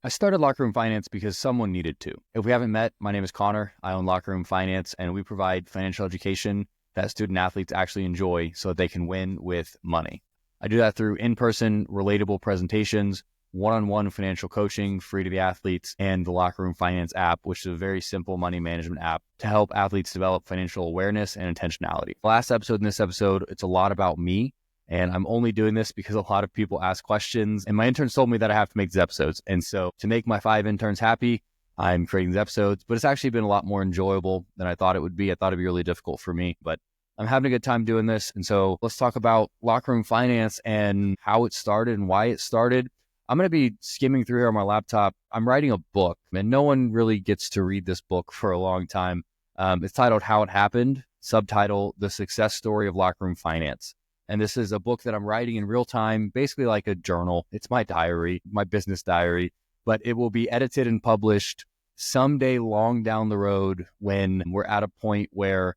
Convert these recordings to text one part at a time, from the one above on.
I started Locker Room Finance because someone needed to. If we haven't met, my name is Connor. I own Locker Room Finance, and we provide financial education that student athletes actually enjoy so that they can win with money. I do that through in-person, relatable presentations, one-on-one financial coaching free to the athletes, and the Locker Room Finance app, which is a very simple money management app to help athletes develop financial awareness and intentionality. Last episode and this episode, it's a lot about me. And I'm only doing this because a lot of people ask questions. And my interns told me that I have to make these episodes. And so to make my 5 interns happy, I'm creating these episodes. But it's actually been a lot more enjoyable than I thought it would be. I thought it'd be really difficult for me, but I'm having a good time doing this. And so let's talk about Locker Room Finance and how it started and why it started. I'm going to be skimming through here on my laptop. I'm writing a book, and no one really gets to read this book for a long time. It's titled How It Happened, subtitle The Success Story of Locker Room Finance. And this is a book that I'm writing in real time, basically like a journal. It's my diary, my business diary, but it will be edited and published someday long down the road when we're at a point where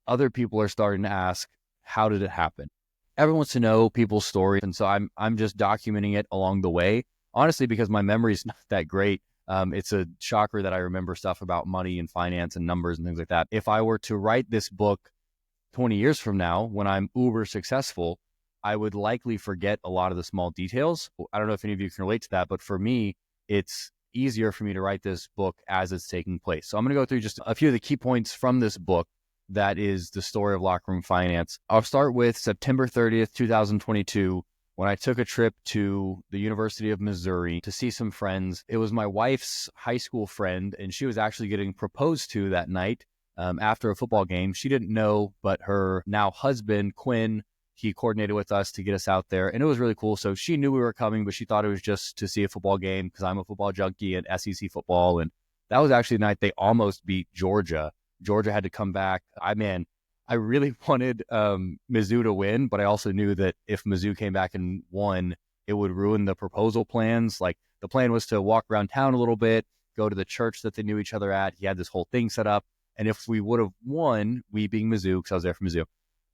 other people are starting to ask, how did it happen? Everyone wants to know people's stories. And so I'm just documenting it along the way, honestly, because my memory is not that great. It's a shocker that I remember stuff about money and finance and numbers and things like that. If I were to write this book 20 years from now, when I'm uber successful, I would likely forget a lot of the small details. I don't know if any of you can relate to that, but for me, it's easier for me to write this book as it's taking place. So I'm going to go through just a few of the key points from this book. That is the story of Locker Room Finance. I'll start with September 30th, 2022, when I took a trip to the University of Missouri to see some friends. It was my wife's high school friend, and she was actually getting proposed to that night. After a football game. She didn't know, but her now husband, Quinn, he coordinated with us to get us out there. And it was really cool. So she knew we were coming, but she thought it was just to see a football game because I'm a football junkie and SEC football. And that was actually the night they almost beat Georgia. Georgia had to come back. I really wanted Mizzou to win, but I also knew that if Mizzou came back and won, it would ruin the proposal plans. Like the plan was to walk around town a little bit, go to the church that they knew each other at. He had this whole thing set up. And if we would have won, we being Mizzou, because I was there for Mizzou,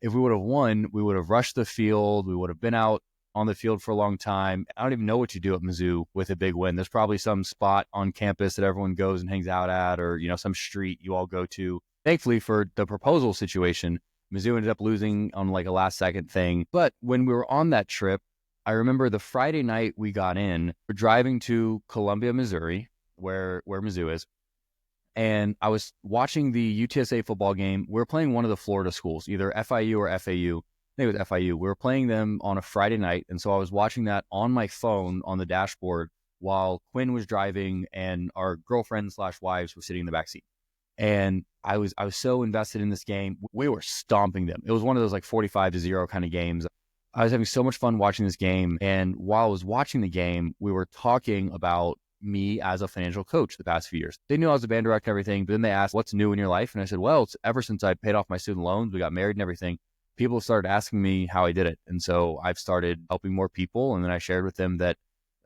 if we would have won, we would have rushed the field. We would have been out on the field for a long time. I don't even know what you do at Mizzou with a big win. There's probably some spot on campus that everyone goes and hangs out at, or, some street you all go to. Thankfully for the proposal situation, Mizzou ended up losing on like a last second thing. But when we were on that trip, I remember the Friday night we got in, we're driving to Columbia, Missouri, where Mizzou is. And I was watching the UTSA football game. We were playing one of the Florida schools, either FIU or FAU. I think it was FIU. We were playing them on a Friday night. And so I was watching that on my phone on the dashboard while Quinn was driving and our girlfriends/wives were sitting in the backseat. And I was so invested in this game. We were stomping them. It was one of those like 45-0 kind of games. I was having so much fun watching this game. And while I was watching the game, we were talking about me as a financial coach the past few years. They knew I was a band director and everything, but then they asked, what's new in your life? And I said, well, it's ever since I paid off my student loans, we got married and everything, people started asking me how I did it. And so I've started helping more people. And then I shared with them that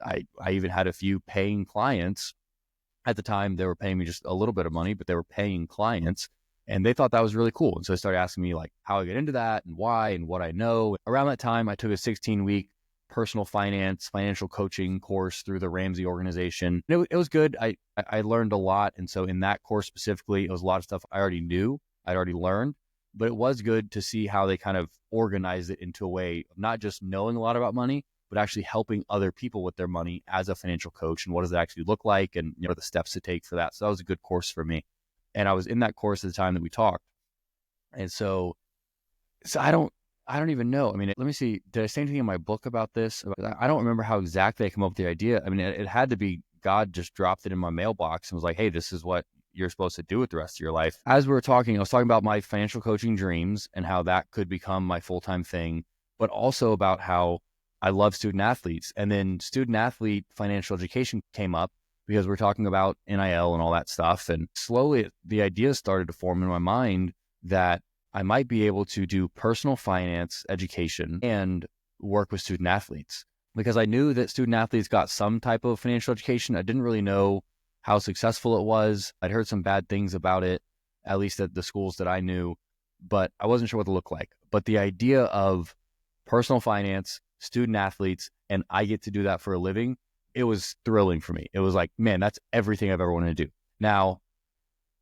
I even had a few paying clients. At the time, they were paying me just a little bit of money, but they were paying clients. And they thought that was really cool. And so they started asking me like how I get into that and why and what I know. Around that time, I took a 16-week personal finance, financial coaching course through the Ramsey organization. It was good. I learned a lot. And so in that course specifically, it was a lot of stuff I already knew, I'd already learned, but it was good to see how they kind of organized it into a way of not just knowing a lot about money, but actually helping other people with their money as a financial coach. And what does it actually look like? And the steps to take for that. So that was a good course for me. And I was in that course at the time that we talked. And so I don't even know. I mean, let me see. Did I say anything in my book about this? I don't remember how exactly I came up with the idea. I mean, it had to be God just dropped it in my mailbox and was like, hey, this is what you're supposed to do with the rest of your life. As we were talking, I was talking about my financial coaching dreams and how that could become my full-time thing, but also about how I love student athletes. And then student athlete financial education came up because we're talking about NIL and all that stuff. And slowly the idea started to form in my mind that I might be able to do personal finance education and work with student athletes, because I knew that student athletes got some type of financial education. I didn't really know how successful it was. I'd heard some bad things about it, at least at the schools that I knew, but I wasn't sure what it looked like. But the idea of personal finance, student athletes, and I get to do that for a living, it was thrilling for me. It was like, man, that's everything I've ever wanted to do. Now,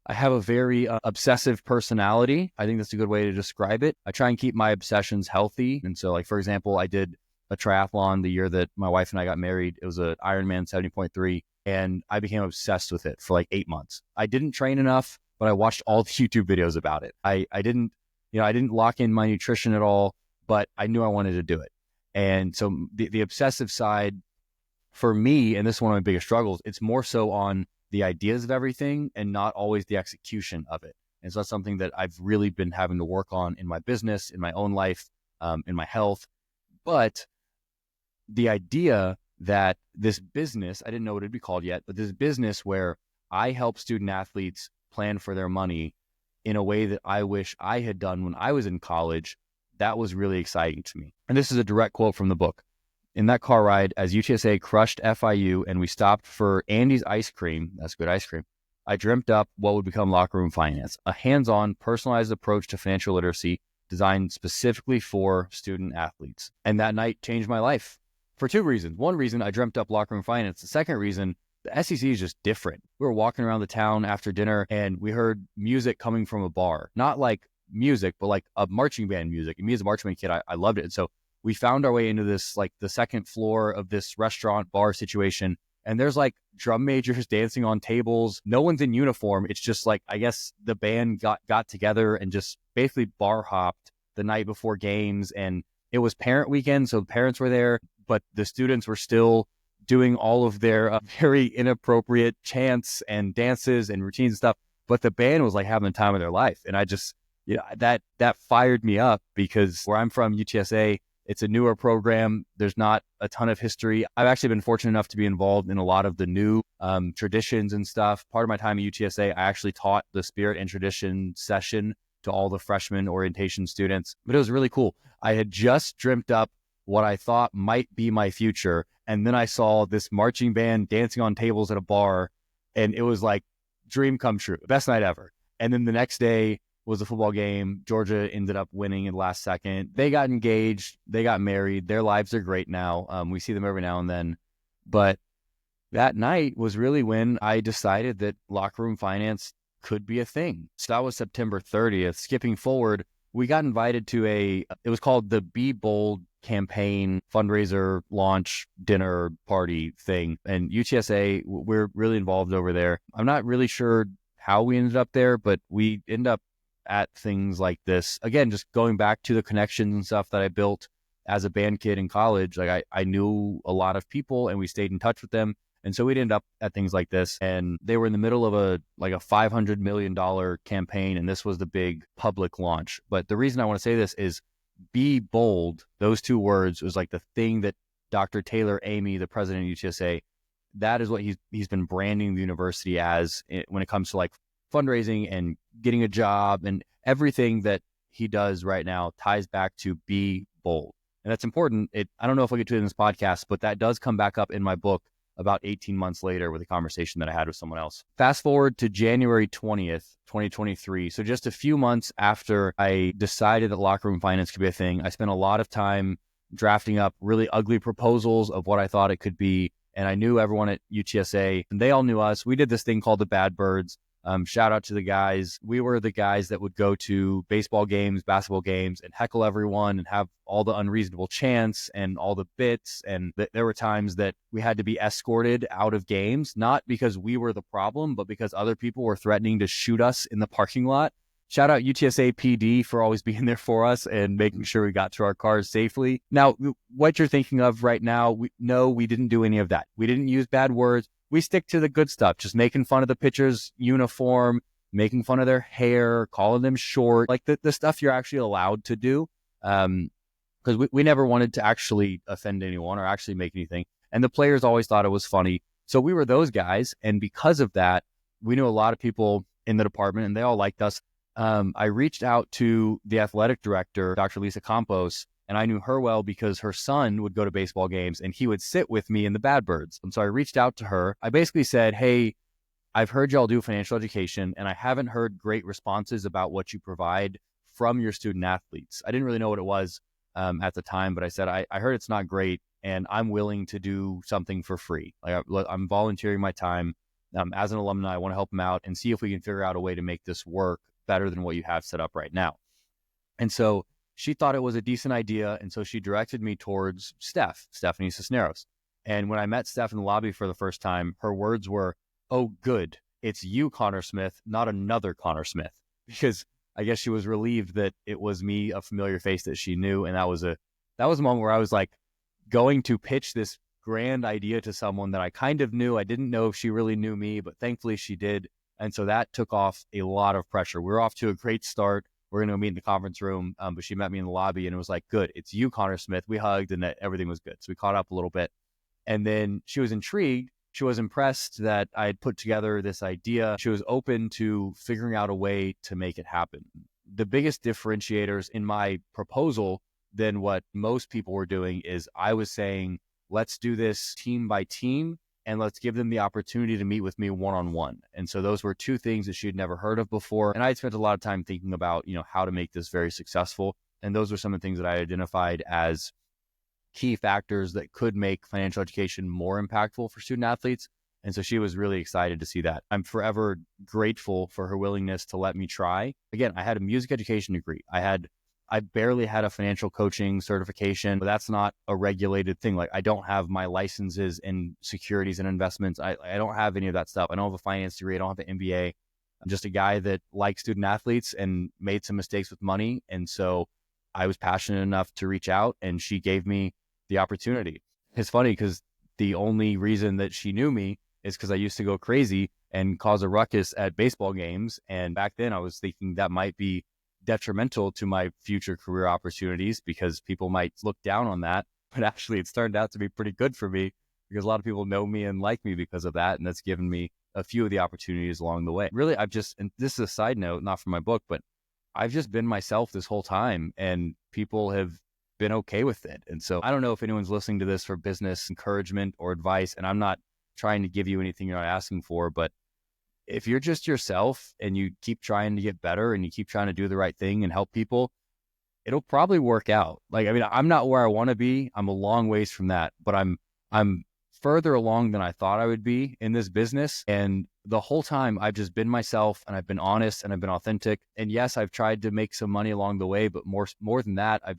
I have a very obsessive personality. I think that's a good way to describe it. I try and keep my obsessions healthy. And so, like, for example, I did a triathlon the year that my wife and I got married. It was an Ironman 70.3, and I became obsessed with it for like 8 months. I didn't train enough, but I watched all the YouTube videos about it. I didn't lock in my nutrition at all, but I knew I wanted to do it. And so the obsessive side for me, and this is one of my biggest struggles, it's more so on the ideas of everything and not always the execution of it. And so that's something that I've really been having to work on in my business, in my own life, in my health. But the idea that this business, I didn't know what it'd be called yet, but this business where I help student athletes plan for their money in a way that I wish I had done when I was in college, that was really exciting to me. And this is a direct quote from the book. In that car ride, as UTSA crushed FIU and we stopped for Andy's ice cream, that's good ice cream, I dreamt up what would become Locker Room Finance, a hands-on, personalized approach to financial literacy designed specifically for student athletes. And that night changed my life for two reasons. One reason, I dreamt up Locker Room Finance. The second reason, the SEC is just different. We were walking around the town after dinner and we heard music coming from a bar. Not like music, but like a marching band music. And me as a marching band kid, I loved it. And so we found our way into this, like the second floor of this restaurant bar situation. And there's like drum majors dancing on tables. No one's in uniform. It's just like, I guess the band got together and just basically bar hopped the night before games. And it was parent weekend. So the parents were there, but the students were still doing all of their very inappropriate chants and dances and routines and stuff. But the band was like having the time of their life. And I just, that fired me up because where I'm from, UTSA, it's a newer program. There's not a ton of history. I've actually been fortunate enough to be involved in a lot of the new traditions and stuff. Part of my time at UTSA, I actually taught the Spirit and Tradition session to all the freshman orientation students. But it was really cool. I had just dreamt up what I thought might be my future. And then I saw this marching band dancing on tables at a bar. And it was like dream come true. Best night ever. And then the next day was a football game. Georgia ended up winning in the last second. They got engaged. They got married. Their lives are great now. We see them every now and then. But that night was really when I decided that Locker Room Finance could be a thing. So that was September 30th. Skipping forward, we got invited to it was called the Be Bold campaign fundraiser launch dinner party thing. And UTSA, we're really involved over there. I'm not really sure how we ended up there, but we end up at things like this. Again, just going back to the connections and stuff that I built as a band kid in college. Like I knew a lot of people and we stayed in touch with them. And so we'd end up at things like this. And they were in the middle of a $500 million campaign. And this was the big public launch. But the reason I want to say this is Be Bold. Those two words was like the thing that Dr. Taylor Amy, the president of UTSA, that is what he's been branding the university as when it comes to like fundraising and getting a job, and everything that he does right now ties back to Be Bold. And that's important. I don't know if I'll get to it in this podcast, but that does come back up in my book about 18 months later with a conversation that I had with someone else. Fast forward to January 20th, 2023. So just a few months after I decided that Locker Room Finance could be a thing, I spent a lot of time drafting up really ugly proposals of what I thought it could be. And I knew everyone at UTSA, and they all knew us. We did this thing called the Bad Birds. Shout out to the guys. We were the guys that would go to baseball games, basketball games, and heckle everyone and have all the unreasonable chants and all the bits. And there were times that we had to be escorted out of games, not because we were the problem, but because other people were threatening to shoot us in the parking lot. Shout out UTSA PD for always being there for us and making sure we got to our cars safely. Now, what you're thinking of right now, we didn't do any of that. We didn't use bad words. We stick to the good stuff, just making fun of the pitcher's uniform, making fun of their hair, calling them short, like the stuff you're actually allowed to do. Because we never wanted to actually offend anyone or actually make anything. And the players always thought it was funny. So we were those guys. And because of that, we knew a lot of people in the department and they all liked us. I reached out to the athletic director, Dr. Lisa Campos, and I knew her well because her son would go to baseball games and he would sit with me in the Bad Birds. And so I reached out to her. I basically said, hey, I've heard y'all do financial education and I haven't heard great responses about what you provide from your student athletes. I didn't really know what it was at the time, but I said, I heard it's not great and I'm willing to do something for free. Like I'm volunteering my time. As an alumni, I want to help them out and see if we can figure out a way to make this work better than what you have set up right now. And so she thought it was a decent idea. And so she directed me towards Stephanie Cisneros. And when I met Steph in the lobby for the first time, her words were, "Oh, good. It's you, Connor Smith, not another Connor Smith." Because I guess she was relieved that it was me, a familiar face that she knew. And that was a moment where I was like going to pitch this grand idea to someone that I kind of knew. I didn't know if she really knew me, but thankfully she did. And so that took off a lot of pressure. We were off to a great start. We're going to meet in the conference room, but she met me in the lobby and it was like, "Good, it's you, Connor Smith." We hugged and everything was good. So we caught up a little bit. And then she was intrigued. She was impressed that I had put together this idea. She was open to figuring out a way to make it happen. The biggest differentiators in my proposal than what most people were doing is I was saying, let's do this team by team and let's give them the opportunity to meet with me one-on-one. And so those were two things that she had never heard of before. And I had spent a lot of time thinking about, how to make this very successful. And those were some of the things that I identified as key factors that could make financial education more impactful for student athletes. And so she was really excited to see that. I'm forever grateful for her willingness to let me try. Again, I had a music education degree. I barely had a financial coaching certification, but that's not a regulated thing. Like I don't have my licenses in securities and investments. I don't have any of that stuff. I don't have a finance degree. I don't have an MBA. I'm just a guy that likes student athletes and made some mistakes with money. And so I was passionate enough to reach out and she gave me the opportunity. It's funny because the only reason that she knew me is because I used to go crazy and cause a ruckus at baseball games. And back then I was thinking that might be detrimental to my future career opportunities because people might look down on that. But actually it's turned out to be pretty good for me because a lot of people know me and like me because of that. And that's given me a few of the opportunities along the way. Really, and this is a side note, not from my book, but I've just been myself this whole time and people have been okay with it. And so I don't know if anyone's listening to this for business encouragement or advice, and I'm not trying to give you anything you're not asking for, but if you're just yourself and you keep trying to get better and you keep trying to do the right thing and help people, it'll probably work out. Like, I mean, I'm not where I want to be. I'm a long ways from that, but I'm further along than I thought I would be in this business. And the whole time I've just been myself and I've been honest and I've been authentic. And yes, I've tried to make some money along the way, but more than that, I've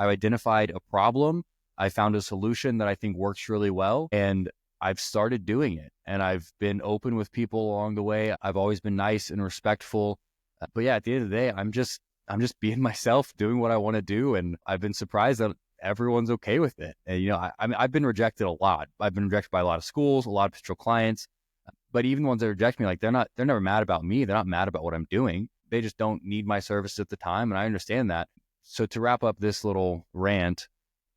identified a problem. I found a solution that I think works really well. And I've started doing it and I've been open with people along the way. I've always been nice and respectful. But yeah, at the end of the day, I'm just being myself, doing what I want to do. And I've been surprised that everyone's okay with it. And, I mean, I've been rejected a lot. I've been rejected by a lot of schools, a lot of potential clients, but even ones that reject me, like they're never mad about me. They're not mad about what I'm doing. They just don't need my service at the time. And I understand that. So to wrap up this little rant,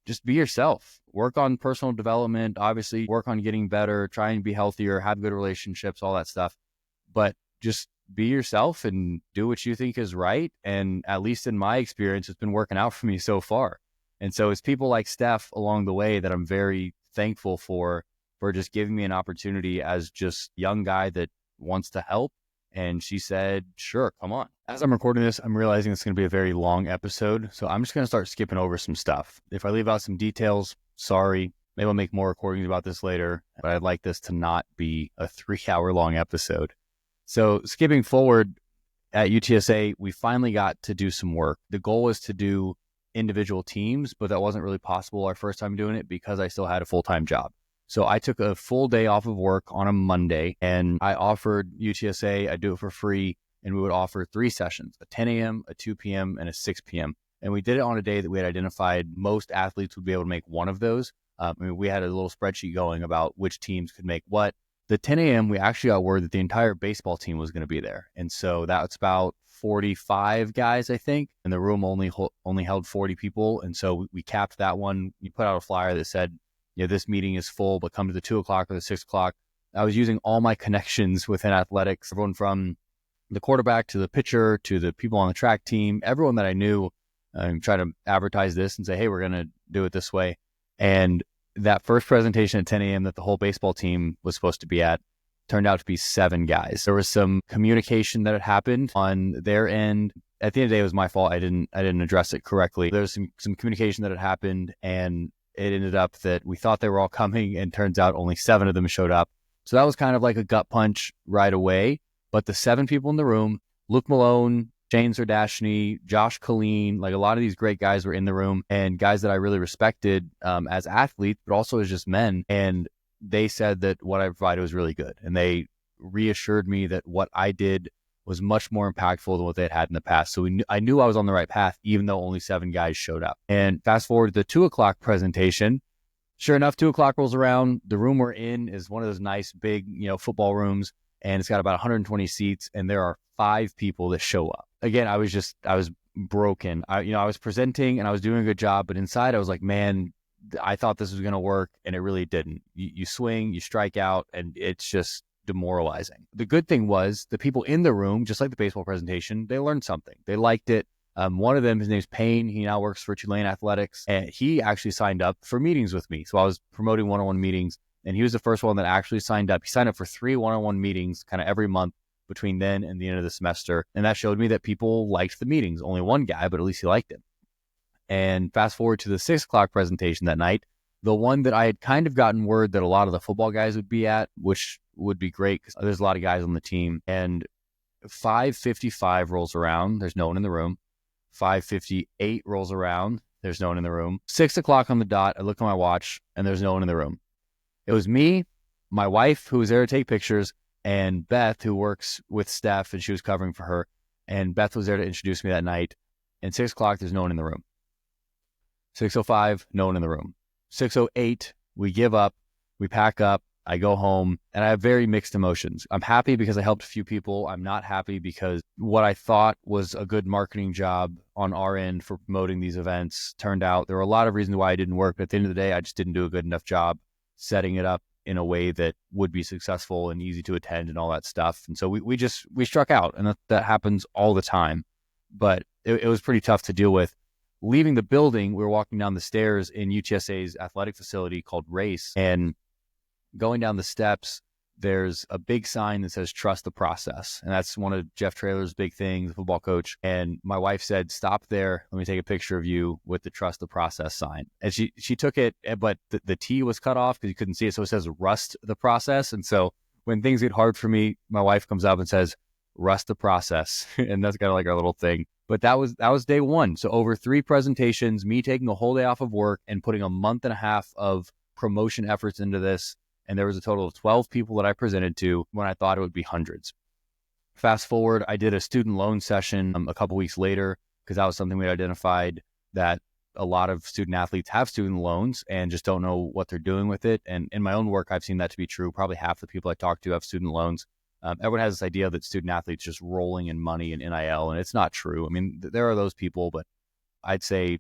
just be yourself, work on personal development, obviously work on getting better, try and be healthier, have good relationships, all that stuff. But just be yourself and do what you think is right. And at least in my experience, it's been working out for me so far. And so it's people like Steph along the way that I'm very thankful for just giving me an opportunity as just a young guy that wants to help. And she said, sure, come on. As I'm recording this, I'm realizing it's going to be a very long episode. So I'm just going to start skipping over some stuff. If I leave out some details, sorry. Maybe I'll make more recordings about this later, but I'd like this to not be a 3-hour long episode. So skipping forward, at UTSA, we finally got to do some work. The goal was to do individual teams, but that wasn't really possible our first time doing it because I still had a full-time job. So I took a full day off of work on a Monday and I offered UTSA, I'd do it for free, and we would offer 3 sessions, a 10 a.m., a 2 p.m., and a 6 p.m. And we did it on a day that we had identified most athletes would be able to make one of those. We had a little spreadsheet going about which teams could make what. The 10 a.m., we actually got word that the entire baseball team was going to be there. And so that's about 45 guys, I think, and the room only held 40 people. And so we capped that one. We put out a flyer that said, this meeting is full, but come to the 2 o'clock or the 6 o'clock. I was using all my connections within athletics, everyone from the quarterback to the pitcher to the people on the track team, everyone that I knew, try to advertise this and say, hey, we're going to do it this way. And that first presentation at 10 a.m. that the whole baseball team was supposed to be at turned out to be 7 guys. There was some communication that had happened on their end. At the end of the day, it was my fault. I didn't address it correctly. There was some communication that had happened, and it ended up that we thought they were all coming, and turns out only 7 of them showed up. So that was kind of like a gut punch right away. But the 7 people in the room, Luke Malone, Shane Zerdashny, Josh Colleen, like a lot of these great guys were in the room, and guys that I really respected as athletes, but also as just men. And they said that what I provided was really good. And they reassured me that what I did was much more impactful than what they had in the past. So I knew I was on the right path, even though only 7 guys showed up. And fast forward to the 2:00 presentation. Sure enough, 2:00 rolls around. The room we're in is one of those nice big, football rooms, and it's got about 120 seats, and there are 5 people that show up. Again, I was broken. I was presenting and I was doing a good job, but inside I was like, man, I thought this was going to work, and it really didn't. You swing, you strike out, and it's just demoralizing. The good thing was the people in the room, just like the baseball presentation, they learned something. They liked it. One of them, his name's Payne. He now works for Tulane Athletics, and he actually signed up for meetings with me. So I was promoting one-on-one meetings, and he was the first one that actually signed up. He signed up for 3 one-on-one meetings kind of every month between then and the end of the semester. And that showed me that people liked the meetings. Only one guy, but at least he liked it. And fast forward to the 6:00 presentation that night, the one that I had kind of gotten word that a lot of the football guys would be at, which would be great because there's a lot of guys on the team. And 5:55 rolls around. There's no one in the room. 5:58 rolls around. There's no one in the room. 6:00 on the dot. I look at my watch, and there's no one in the room. It was me, my wife, who was there to take pictures, and Beth, who works with Steph, and she was covering for her. And Beth was there to introduce me that night. And 6:00, there's no one in the room. 6:05, no one in the room. 6:08, we give up, we pack up, I go home, and I have very mixed emotions. I'm happy because I helped a few people. I'm not happy because what I thought was a good marketing job on our end for promoting these events turned out. There were a lot of reasons why it didn't work, but at the end of the day, I just didn't do a good enough job setting it up in a way that would be successful and easy to attend and all that stuff. And so we struck out, and that happens all the time. But it was pretty tough to deal with. Leaving the building, we were walking down the stairs in UTSA's athletic facility called Race, and going down the steps, there's a big sign that says trust the process. And that's one of Jeff Traylor's big things, the football coach. And my wife said, stop there. Let me take a picture of you with the trust the process sign. And she took it, but the T was cut off because you couldn't see it. So it says rust the process. And so when things get hard for me, my wife comes up and says, rust the process. And that's kind of like our little thing. But that was day one. So over 3 presentations, me taking a whole day off of work and putting a month and a half of promotion efforts into this. And there was a total of 12 people that I presented to when I thought it would be hundreds. Fast forward, I did a student loan session a couple weeks later because that was something we identified, that a lot of student athletes have student loans and just don't know what they're doing with it. And in my own work, I've seen that to be true. Probably half the people I talk to have student loans. Everyone has this idea that student athletes just rolling in money and NIL, and it's not true. I mean, there are those people, but I'd say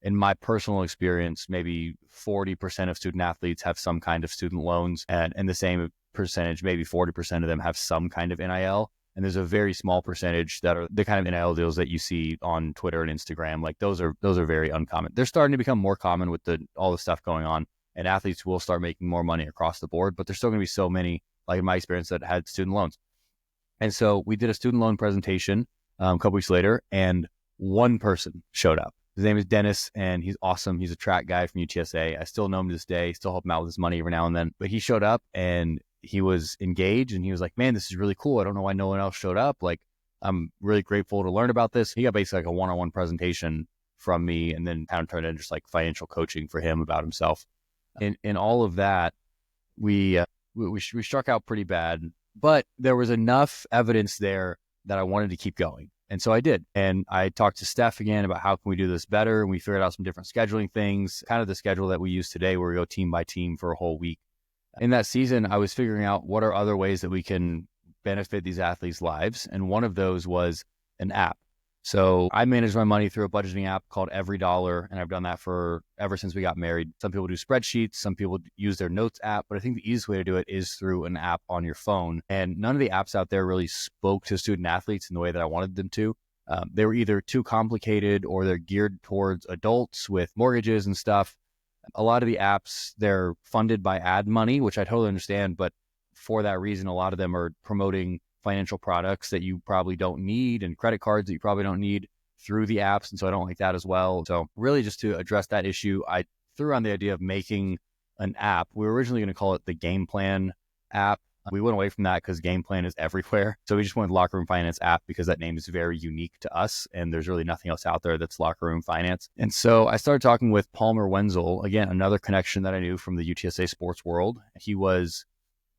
in my personal experience, maybe 40% of student athletes have some kind of student loans, and the same percentage, maybe 40% of them have some kind of NIL. And there's a very small percentage that are the kind of NIL deals that you see on Twitter and Instagram. Like those are very uncommon. They're starting to become more common with all the stuff going on, and athletes will start making more money across the board, but there's still going to be so many, like in my experience, that had student loans. And so we did a student loan presentation a couple weeks later, and one person showed up. His name is Dennis, and he's awesome. He's a track guy from UTSA. I still know him to this day, still help him out with his money every now and then. But he showed up, and he was engaged, and he was like, man, this is really cool. I don't know why no one else showed up. Like, I'm really grateful to learn about this. He got basically like a one-on-one presentation from me, and then kind of turned into just like financial coaching for him about himself. In all of that, we struck out pretty bad, but there was enough evidence there that I wanted to keep going. And so I did. And I talked to Steph again about how can we do this better. And we figured out some different scheduling things, kind of the schedule that we use today where we go team by team for a whole week. In that season, I was figuring out what are other ways that we can benefit these athletes' lives. And one of those was an app. So I manage my money through a budgeting app called Every Dollar, and I've done that ever since we got married. Some people do spreadsheets, some people use their notes app, but I think the easiest way to do it is through an app on your phone. And none of the apps out there really spoke to student athletes in the way that I wanted them to. They were either too complicated or they're geared towards adults with mortgages and stuff. A lot of the apps, they're funded by ad money, which I totally understand, but for that reason, a lot of them are promoting financial products that you probably don't need and credit cards that you probably don't need through the apps. And so I don't like that as well. So really just to address that issue, I threw around the idea of making an app. We were originally going to call it the Game Plan app. We went away from that because Game Plan is everywhere. So we just went with Locker Room Finance app because that name is very unique to us. And there's really nothing else out there that's Locker Room Finance. And so I started talking with Palmer Wenzel, again, another connection that I knew from the UTSA sports world. He was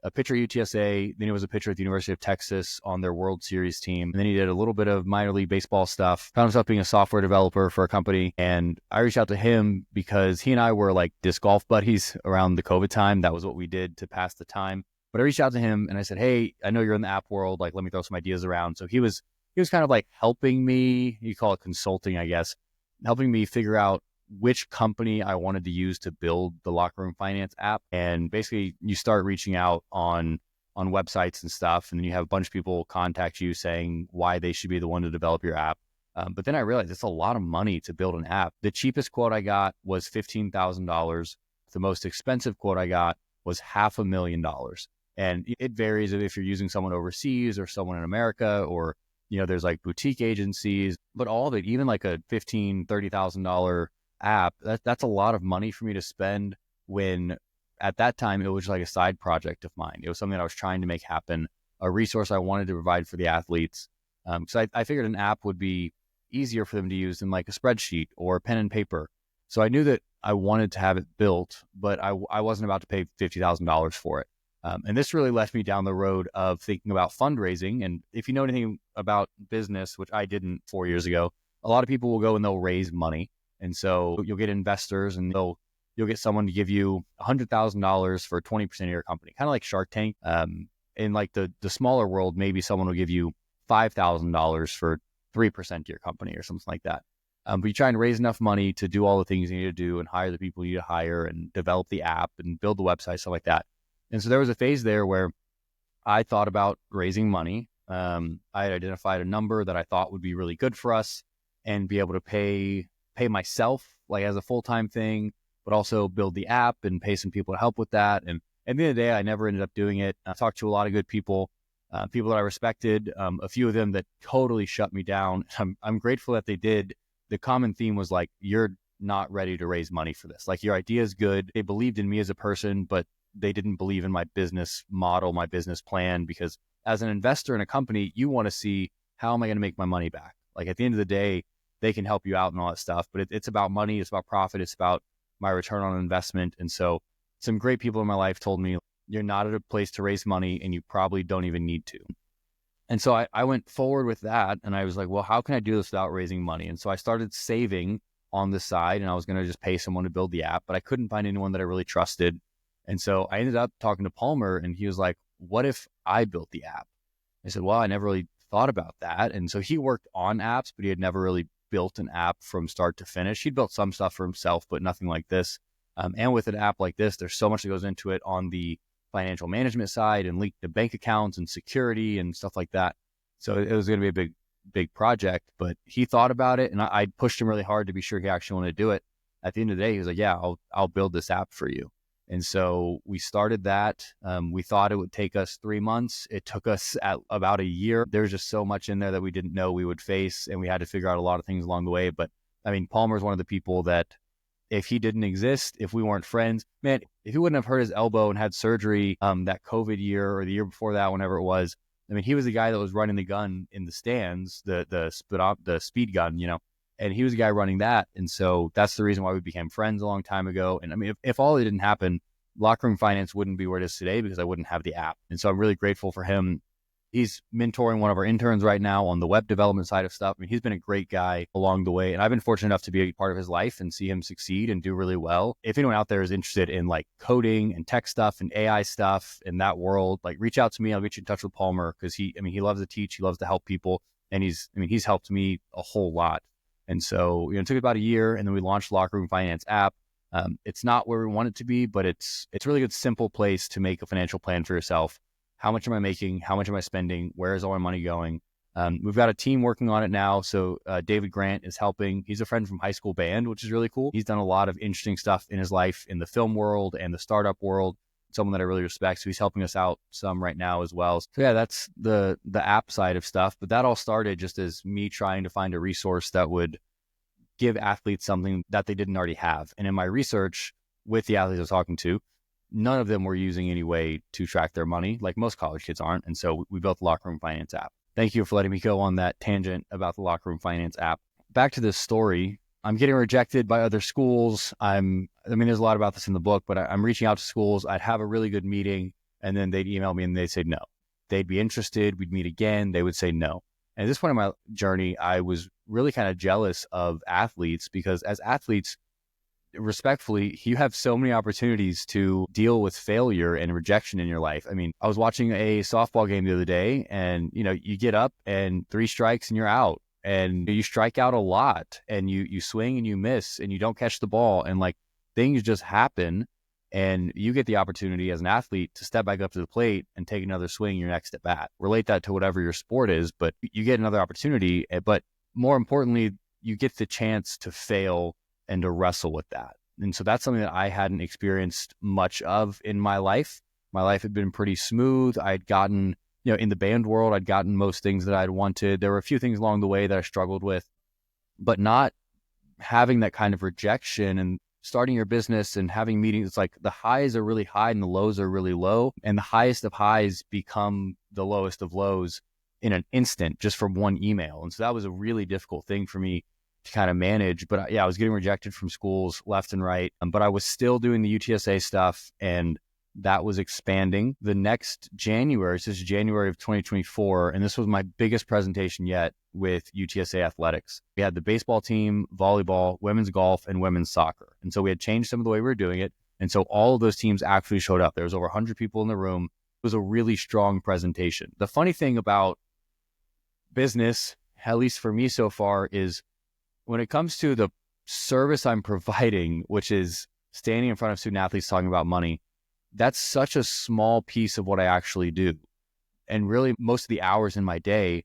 a pitcher at UTSA, then he was a pitcher at the University of Texas on their World Series team. And then he did a little bit of minor league baseball stuff, found himself being a software developer for a company. And I reached out to him because he and I were like disc golf buddies around the COVID time. That was what we did to pass the time. But I reached out to him and I said, hey, I know you're in the app world. Like, let me throw some ideas around. So he was kind of like helping me, you call it consulting, I guess, helping me figure out which company I wanted to use to build the Locker Room Finance app. And basically you start reaching out on websites and stuff. And then you have a bunch of people contact you saying why they should be the one to develop your app. But then I realized it's a lot of money to build an app. The cheapest quote I got was $15,000. The most expensive quote I got was $500,000. And it varies if you're using someone overseas or someone in America, or, there's like boutique agencies, but all of it, even like a $15,000, $30,000 app, that's a lot of money for me to spend when at that time it was like a side project of mine. It was something that I was trying to make happen, a resource I wanted to provide for the athletes. So I figured an app would be easier for them to use than like a spreadsheet or pen and paper. So I knew that I wanted to have it built, but I wasn't about to pay $50,000 for it. And this really led me down the road of thinking about fundraising. And if you know anything about business, which I didn't 4 years ago, a lot of people will go and they'll raise money. And so you'll get investors and you'll get someone to give you $100,000 for 20% of your company, kind of like Shark Tank. In like the smaller world, maybe someone will give you $5,000 for 3% of your company or something like that. But you try and raise enough money to do all the things you need to do and hire the people you need to hire and develop the app and build the website, stuff like that. And so there was a phase there where I thought about raising money. I had identified a number that I thought would be really good for us and be able to pay myself like as a full-time thing, but also build the app and pay some people to help with that. And at the end of the day, I never ended up doing it. I talked to a lot of good people, people that I respected, a few of them that totally shut me down. I'm grateful that they did. The common theme was like, you're not ready to raise money for this. Like, your idea is good. They believed in me as a person, but they didn't believe in my business model, my business plan, because as an investor in a company, you want to see, how am I going to make my money back? Like, at the end of the day, they can help you out and all that stuff, but it's about money. It's about profit. It's about my return on investment. And so some great people in my life told me, you're not at a place to raise money and you probably don't even need to. And so I went forward with that and I was like, well, how can I do this without raising money? And so I started saving on the side and I was going to just pay someone to build the app, but I couldn't find anyone that I really trusted. And so I ended up talking to Palmer and he was like, what if I built the app? I said, well, I never really thought about that. And so he worked on apps, but he had never really built an app from start to finish. He'd built some stuff for himself, but nothing like this. And with an app like this, there's so much that goes into it on the financial management side and link to bank accounts and security and stuff like that. So it was going to be a big project, but he thought about it and I pushed him really hard to be sure he actually wanted to do it. At the end of the day, he was like, yeah, I'll build this app for you. And so we started that. We thought it would take us 3 months. It took us at about a year. There's just so much in there that we didn't know we would face, and we had to figure out a lot of things along the way. But I mean, Palmer's one of the people that if he didn't exist, if we weren't friends, man, if he wouldn't have hurt his elbow and had surgery that COVID year or the year before that, whenever it was, I mean, he was the guy that was running the gun in the stands, the speed gun, and he was the guy running that. And so that's the reason why we became friends a long time ago. And I mean, if all it didn't happen, Locker Room Finance wouldn't be where it is today because I wouldn't have the app. And so I'm really grateful for him. He's mentoring one of our interns right now on the web development side of stuff. I mean, he's been a great guy along the way. And I've been fortunate enough to be a part of his life and see him succeed and do really well. If anyone out there is interested in like coding and tech stuff and AI stuff in that world, like reach out to me. I'll get you in touch with Palmer because he loves to teach. He loves to help people. And he's helped me a whole lot. And so, it took about a year and then we launched Locker Room Finance app. It's not where we want it to be, but it's really good, simple place to make a financial plan for yourself. How much am I making? How much am I spending? Where is all my money going? We've got a team working on it now. So David Grant is helping. He's a friend from high school band, which is really cool. He's done a lot of interesting stuff in his life in the film world and the startup world. Someone that I really respect. So he's helping us out some right now as well. So yeah, that's the app side of stuff. But that all started just as me trying to find a resource that would give athletes something that they didn't already have. And in my research with the athletes I was talking to, none of them were using any way to track their money, like most college kids aren't. And so we built the Locker Room Finance app. Thank you for letting me go on that tangent about the Locker Room Finance app. Back to this story. I'm getting rejected by other schools. There's a lot about this in the book, but I'm reaching out to schools. I'd have a really good meeting, and then they'd email me and they'd say no. They'd be interested. We'd meet again. They would say no. And at this point in my journey, I was really kind of jealous of athletes, because as athletes, respectfully, you have so many opportunities to deal with failure and rejection in your life. I mean, I was watching a softball game the other day, and you get up and 3 strikes and you're out, and you strike out a lot, and you swing and you miss and you don't catch the ball, and like things just happen, and you get the opportunity as an athlete to step back up to the plate and take another swing your next at bat. Relate that to whatever your sport is, but you get another opportunity. But more importantly, you get the chance to fail and to wrestle with that. And so that's something that I hadn't experienced much of in my life. My life had been pretty smooth. I'd gotten, in the band world, I'd gotten most things that I'd wanted. There were a few things along the way that I struggled with, but not having that kind of rejection and starting your business and having meetings. It's like the highs are really high and the lows are really low, and the highest of highs become the lowest of lows in an instant, just from one email. And so that was a really difficult thing for me to kind of manage. But I was getting rejected from schools left and right, but I was still doing the UTSA stuff, and that was expanding. The next January, so this is January of 2024, and this was my biggest presentation yet with UTSA athletics. We had the baseball team, volleyball, women's golf, and women's soccer. And so we had changed some of the way we were doing it. And so all of those teams actually showed up. There was over 100 people in the room. It was a really strong presentation. The funny thing about business, at least for me so far, is when it comes to the service I'm providing, which is standing in front of student athletes talking about money, that's such a small piece of what I actually do. And really, most of the hours in my day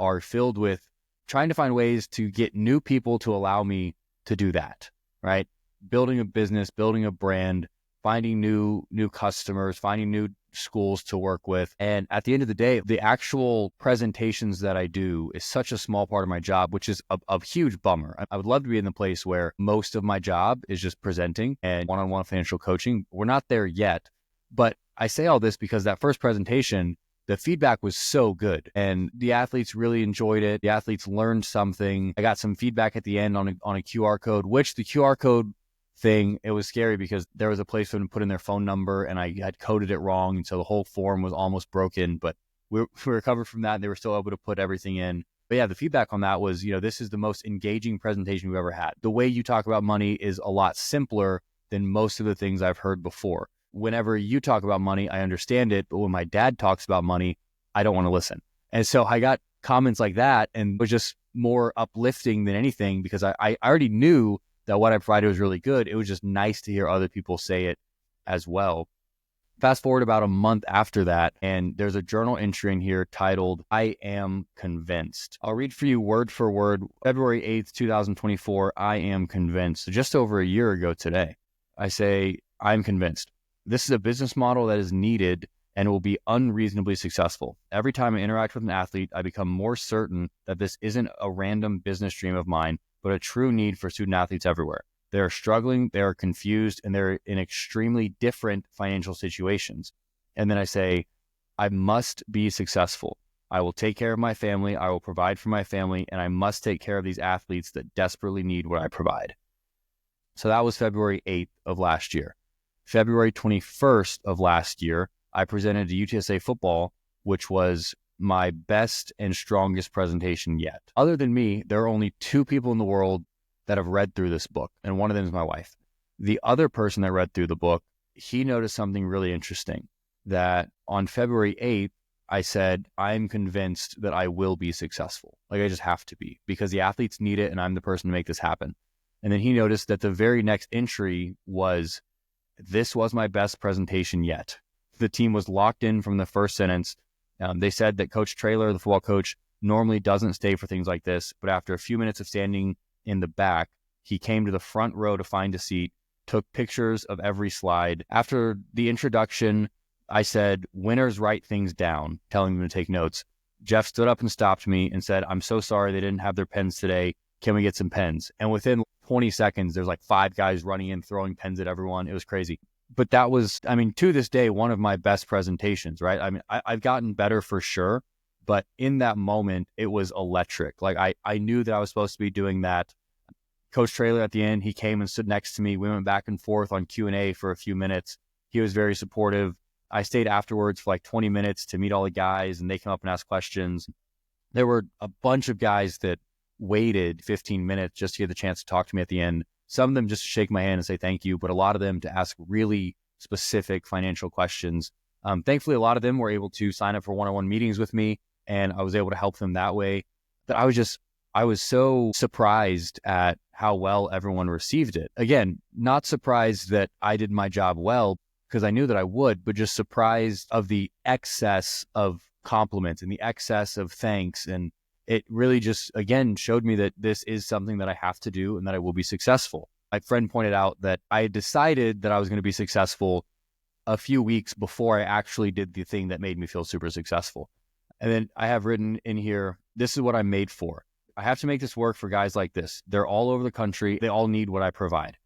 are filled with trying to find ways to get new people to allow me to do that, right? Building a business, building a brand, finding new customers, finding new schools to work with. And at the end of the day, the actual presentations that I do is such a small part of my job, which is a huge bummer. I would love to be in the place where most of my job is just presenting and one-on-one financial coaching. We're not there yet, but I say all this because that first presentation, the feedback was so good and the athletes really enjoyed it. The athletes learned something. I got some feedback at the end on a QR code, which the QR code thing, it was scary because there was a place for them to put in their phone number and I had coded it wrong. And so the whole form was almost broken, but we recovered from that and they were still able to put everything in. But yeah, the feedback on that was, this is the most engaging presentation we've ever had. The way you talk about money is a lot simpler than most of the things I've heard before. Whenever you talk about money, I understand it. But when my dad talks about money, I don't want to listen. And so I got comments like that and it was just more uplifting than anything because I already knew that what I provided was really good. It was just nice to hear other people say it as well. Fast forward about a month after that, and there's a journal entry in here titled, I am convinced. I'll read for you word for word. February 8th, 2024, I am convinced. So just over a year ago today, I say, I'm convinced. This is a business model that is needed and will be unreasonably successful. Every time I interact with an athlete, I become more certain that this isn't a random business dream of mine, but a true need for student athletes everywhere. They are struggling, they are confused, and they're in extremely different financial situations. And then I say, I must be successful. I will take care of my family, I will provide for my family, and I must take care of these athletes that desperately need what I provide. So that was February 8th of last year. February 21st of last year, I presented to UTSA football, which was my best and strongest presentation yet. Other than me, there are only 2 people in the world that have read through this book, and one of them is my wife. The other person that read through the book, he noticed something really interesting, that on February 8th, I said, I'm convinced that I will be successful. Like I just have to be because the athletes need it and I'm the person to make this happen. And then he noticed that the very next entry was, this was my best presentation yet. The team was locked in from the first sentence. They said that Coach Traylor, the football coach, normally doesn't stay for things like this, but after a few minutes of standing in the back, he came to the front row to find a seat, took pictures of every slide. After the introduction, I said, winners write things down, telling them to take notes. Jeff stood up and stopped me and said, I'm so sorry they didn't have their pens today. can we get some pens? And within 20 seconds, there's like 5 guys running in, throwing pens at everyone. It was crazy. But that was, I mean, to this day, one of my best presentations, right? I mean, I've gotten better for sure, but in that moment, it was electric. Like I knew that I was supposed to be doing that. Coach Traylor at the end, he came and stood next to me. We went back and forth on Q&A for a few minutes. He was very supportive. I stayed afterwards for like 20 minutes to meet all the guys, and they came up and asked questions. There were a bunch of guys that waited 15 minutes just to get the chance to talk to me at the end. Some of them just to shake my hand and say thank you, but a lot of them to ask really specific financial questions. Thankfully, a lot of them were able to sign up for one-on-one meetings with me, and I was able to help them that way. But I was so surprised at how well everyone received it. Again, not surprised that I did my job well, because I knew that I would, but just surprised of the excess of compliments and the excess of thanks. And it really just, again, showed me that this is something that I have to do and that I will be successful. My friend pointed out that I had decided that I was going to be successful a few weeks before I actually did the thing that made me feel super successful. And then I have written in here, this is what I'm made for. I have to make this work for guys like this. They're all over the country. They all need what I provide.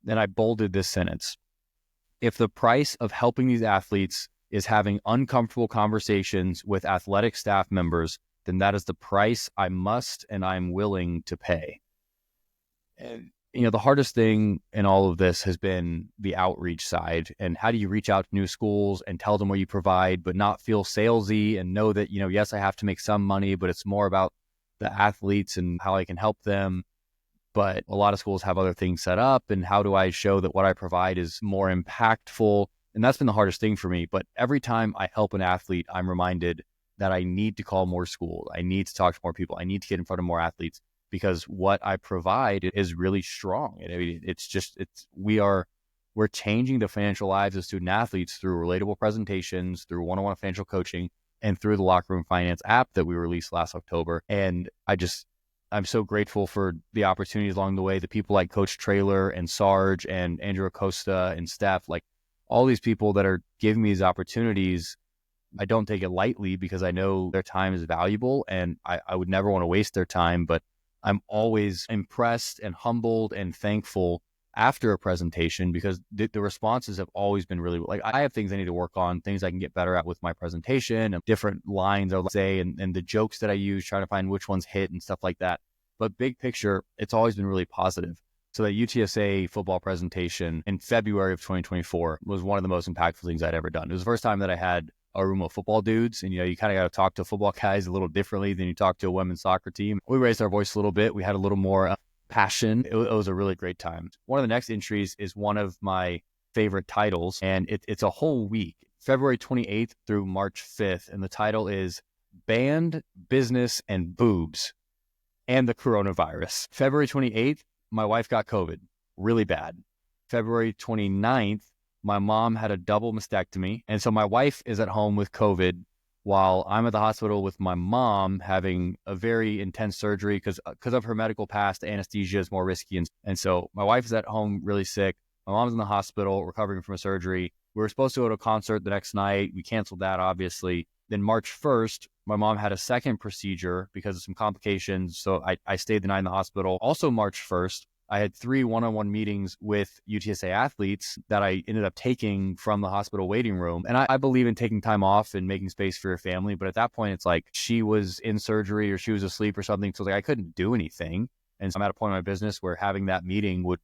Then I bolded this sentence. If the price of helping these athletes is having uncomfortable conversations with athletic staff members, then that is the price I must and I'm willing to pay. And, the hardest thing in all of this has been the outreach side. And how do you reach out to new schools and tell them what you provide, but not feel salesy and know that, yes, I have to make some money, but it's more about the athletes and how I can help them. But a lot of schools have other things set up. And how do I show that what I provide is more impactful? And that's been the hardest thing for me. But every time I help an athlete, I'm reminded that I need to call more schools. I need to talk to more people. I need to get in front of more athletes, because what I provide is really strong. I mean, we're changing the financial lives of student athletes through relatable presentations, through one-on-one financial coaching, and through the Locker Room Finance app that we released last October. And I'm so grateful for the opportunities along the way. The people like Coach Traylor and Sarge and Andrew Acosta and Steph, like all these people that are giving me these opportunities, I don't take it lightly, because I know their time is valuable and I would never want to waste their time. But I'm always impressed and humbled and thankful after a presentation, because the responses have always been really, like, I have things I need to work on, things I can get better at with my presentation, and different lines I'll say, and the jokes that I use, trying to find which ones hit and stuff like that. But big picture, it's always been really positive. So that UTSA football presentation in February of 2024 was one of the most impactful things I'd ever done. It was the first time that I had a room of football dudes, and you kind of got to talk to football guys a little differently than you talk to a women's soccer team. We raised our voice a little bit. We had a little more passion. It was a really great time. One of the next entries is one of my favorite titles, and it's a whole week, February 28th through March 5th, and the title is Band, Business, and Boobs and the Coronavirus. February 28th, my wife got COVID really bad. February 29th, my mom had a double mastectomy. And so my wife is at home with COVID while I'm at the hospital with my mom having a very intense surgery because of her medical past. Anesthesia is more risky. And so my wife is at home really sick. My mom's in the hospital recovering from a surgery. We were supposed to go to a concert the next night. We canceled that, obviously. Then March 1st, my mom had a second procedure because of some complications. So I stayed the night in the hospital. Also March 1st, I had 3 one-on-one meetings with UTSA athletes that I ended up taking from the hospital waiting room. And I believe in taking time off and making space for your family. But at that point, it's like she was in surgery or she was asleep or something. So like I couldn't do anything. And so I'm at a point in my business where having that meeting would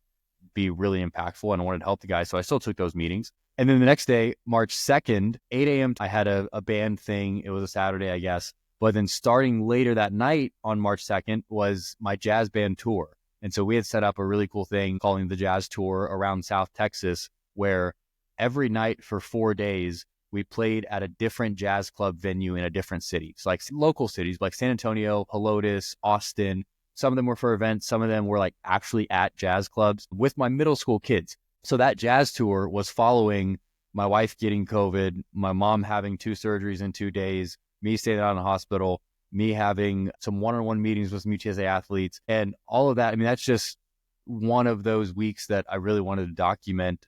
be really impactful, and I wanted to help the guys. So I still took those meetings. And then the next day, March 2nd, 8 a.m., I had a band thing. It was a Saturday, I guess. But then starting later that night on March 2nd was my jazz band tour. And so we had set up a really cool thing calling the Jazz Tour around South Texas, where every night for 4 days, we played at a different jazz club venue in a different city. So like local cities like San Antonio, Helotes, Austin. Some of them were for events. Some of them were like actually at jazz clubs with my middle school kids. So that jazz tour was following my wife getting COVID, my mom having 2 surgeries in 2 days, me staying out in the hospital, me having some one-on-one meetings with some UTSA athletes, and all of that. I mean, that's just one of those weeks that I really wanted to document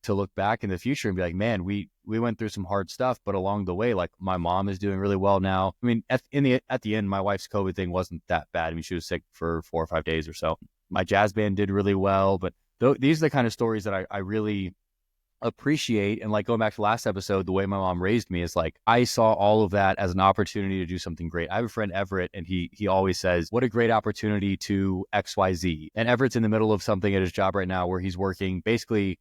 to look back in the future and be like, man, we went through some hard stuff, but along the way, like my mom is doing really well now. I mean, at the end, my wife's COVID thing wasn't that bad. I mean, she was sick for 4 or 5 days or so. My jazz band did really well, but these are the kind of stories that I really appreciate. And like going back to last episode, the way my mom raised me is like, I saw all of that as an opportunity to do something great. I have a friend, Everett, and he always says, what a great opportunity to XYZ. And Everett's in the middle of something at his job right now where he's working basically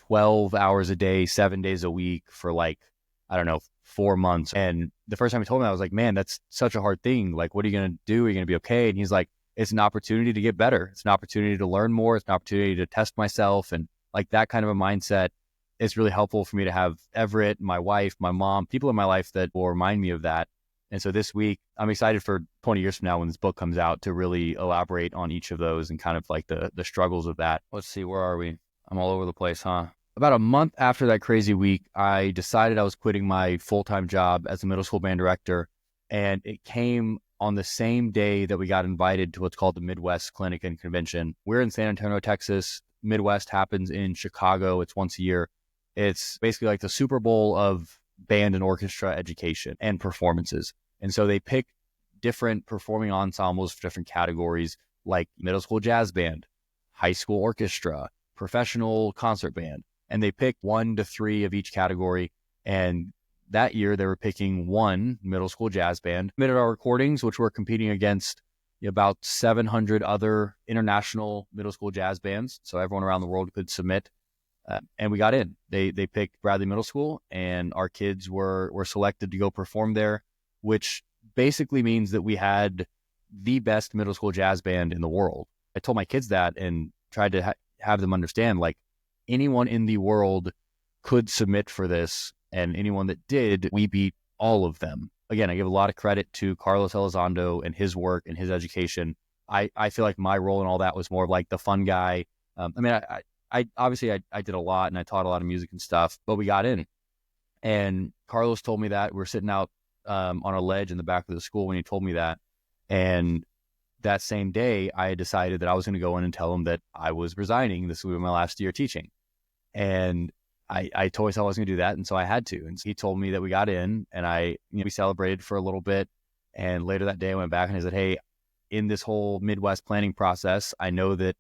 12 hours a day, 7 days a week for like, I don't know, 4 months. And the first time he told me, I was like, man, that's such a hard thing. Like, what are you going to do? Are you going to be okay? And he's like, it's an opportunity to get better. It's an opportunity to learn more. It's an opportunity to test myself. And like that kind of a mindset, it's really helpful for me to have Everett, my wife, my mom, people in my life that will remind me of that. And so this week, I'm excited for 20 years from now when this book comes out to really elaborate on each of those and kind of like the struggles of that. Let's see, where are we? I'm all over the place, huh? About a month after that crazy week, I decided I was quitting my full-time job as a middle school band director. And it came on the same day that we got invited to what's called the Midwest Clinic and Convention. We're in San Antonio, Texas. Midwest happens in Chicago. It's once a year. It's basically like the Super Bowl of band and orchestra education and performances. And so they pick different performing ensembles for different categories, like middle school jazz band, high school orchestra, professional concert band. And they pick 1 to 3 of each category. And that year they were picking 1 middle school jazz band. Submitted our recordings, which were competing against about 700 other international middle school jazz bands. So everyone around the world could submit. And we got in. They picked Bradley Middle School, and our kids were selected to go perform there, which basically means that we had the best middle school jazz band in the world. I told my kids that and tried to have them understand, like, anyone in the world could submit for this, and anyone that did, we beat all of them. Again, I give a lot of credit to Carlos Elizondo and his work and his education. I feel like my role in all that was more of like the fun guy. I obviously did a lot and I taught a lot of music and stuff, but we got in. And Carlos told me that. We're sitting out on a ledge in the back of the school when he told me that. And that same day, I had decided that I was going to go in and tell him that I was resigning. This would be my last year teaching. And I told myself I was going to do that. And so I had to. And so he told me that we got in, and we celebrated for a little bit. And later that day I went back and I said, hey, in this whole Midwest planning process, I know that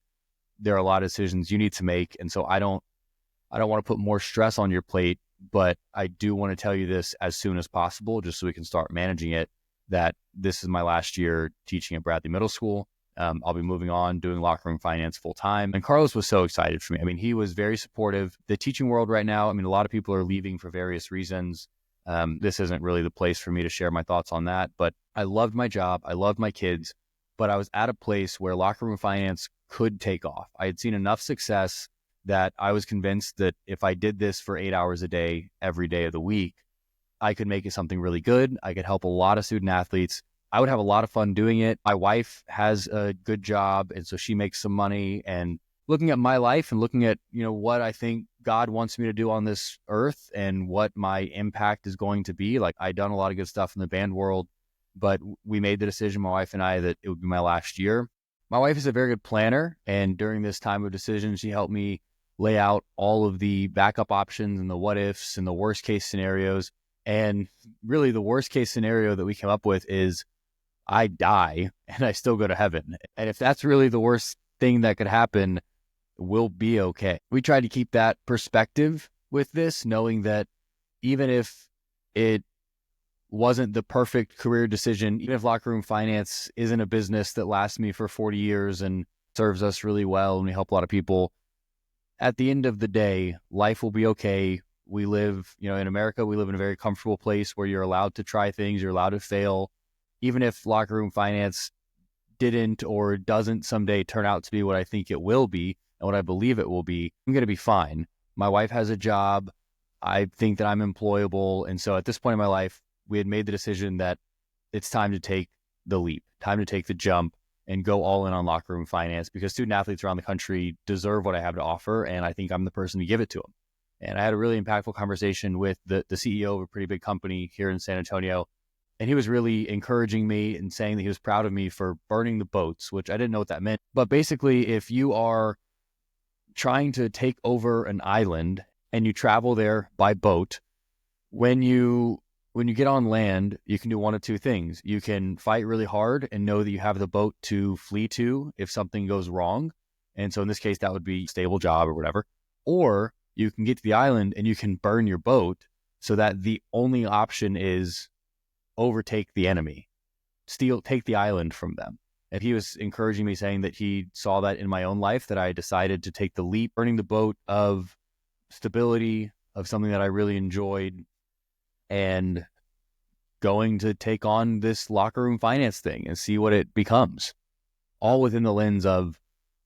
there are a lot of decisions you need to make. And so I don't want to put more stress on your plate, but I do want to tell you this as soon as possible, just so we can start managing it, that this is my last year teaching at Bradley Middle School. I'll be moving on, doing locker room finance full time. And Carlos was so excited for me. I mean, he was very supportive. The teaching world right now, I mean, a lot of people are leaving for various reasons. This isn't really the place for me to share my thoughts on that, but I loved my job. I loved my kids, but I was at a place where locker room finance could take off. I had seen enough success that I was convinced that if I did this for 8 hours a day, every day of the week, I could make it something really good. I could help a lot of student athletes. I would have a lot of fun doing it. My wife has a good job, and so she makes some money. And looking at my life and looking at, what I think God wants me to do on this earth and what my impact is going to be, like, I've done a lot of good stuff in the band world, but we made the decision, my wife and I, that it would be my last year. My wife is a very good planner, and during this time of decision, she helped me lay out all of the backup options and the what ifs and the worst case scenarios. And really the worst case scenario that we came up with is I die and I still go to heaven. And if that's really the worst thing that could happen, we'll be okay. We tried to keep that perspective with this, knowing that even if it wasn't the perfect career decision, even if locker room finance isn't a business that lasts me for 40 years and serves us really well and we help a lot of people, at the end of the day, life will be okay. We live, in America, we live in a very comfortable place where you're allowed to try things, you're allowed to fail. Even if locker room finance didn't or doesn't someday turn out to be what I think it will be and what I believe it will be, I'm going to be fine. My wife has a job. I think that I'm employable. And so at this point in my life, we had made the decision that it's time to take the leap, time to take the jump and go all in on locker room finance, because student athletes around the country deserve what I have to offer. And I think I'm the person to give it to them. And I had a really impactful conversation with the CEO of a pretty big company here in San Antonio. And he was really encouraging me and saying that he was proud of me for burning the boats, which I didn't know what that meant. But basically, if you are trying to take over an island and you travel there by boat. When you get on land, you can do one of two things. You can fight really hard and know that you have the boat to flee to if something goes wrong. And so in this case, that would be a stable job or whatever. Or you can get to the island and you can burn your boat so that the only option is overtake the enemy, take the island from them. And he was encouraging me, saying that he saw that in my own life, that I decided to take the leap, burning the boat of stability, of something that I really enjoyed, and going to take on this locker room finance thing and see what it becomes, all within the lens of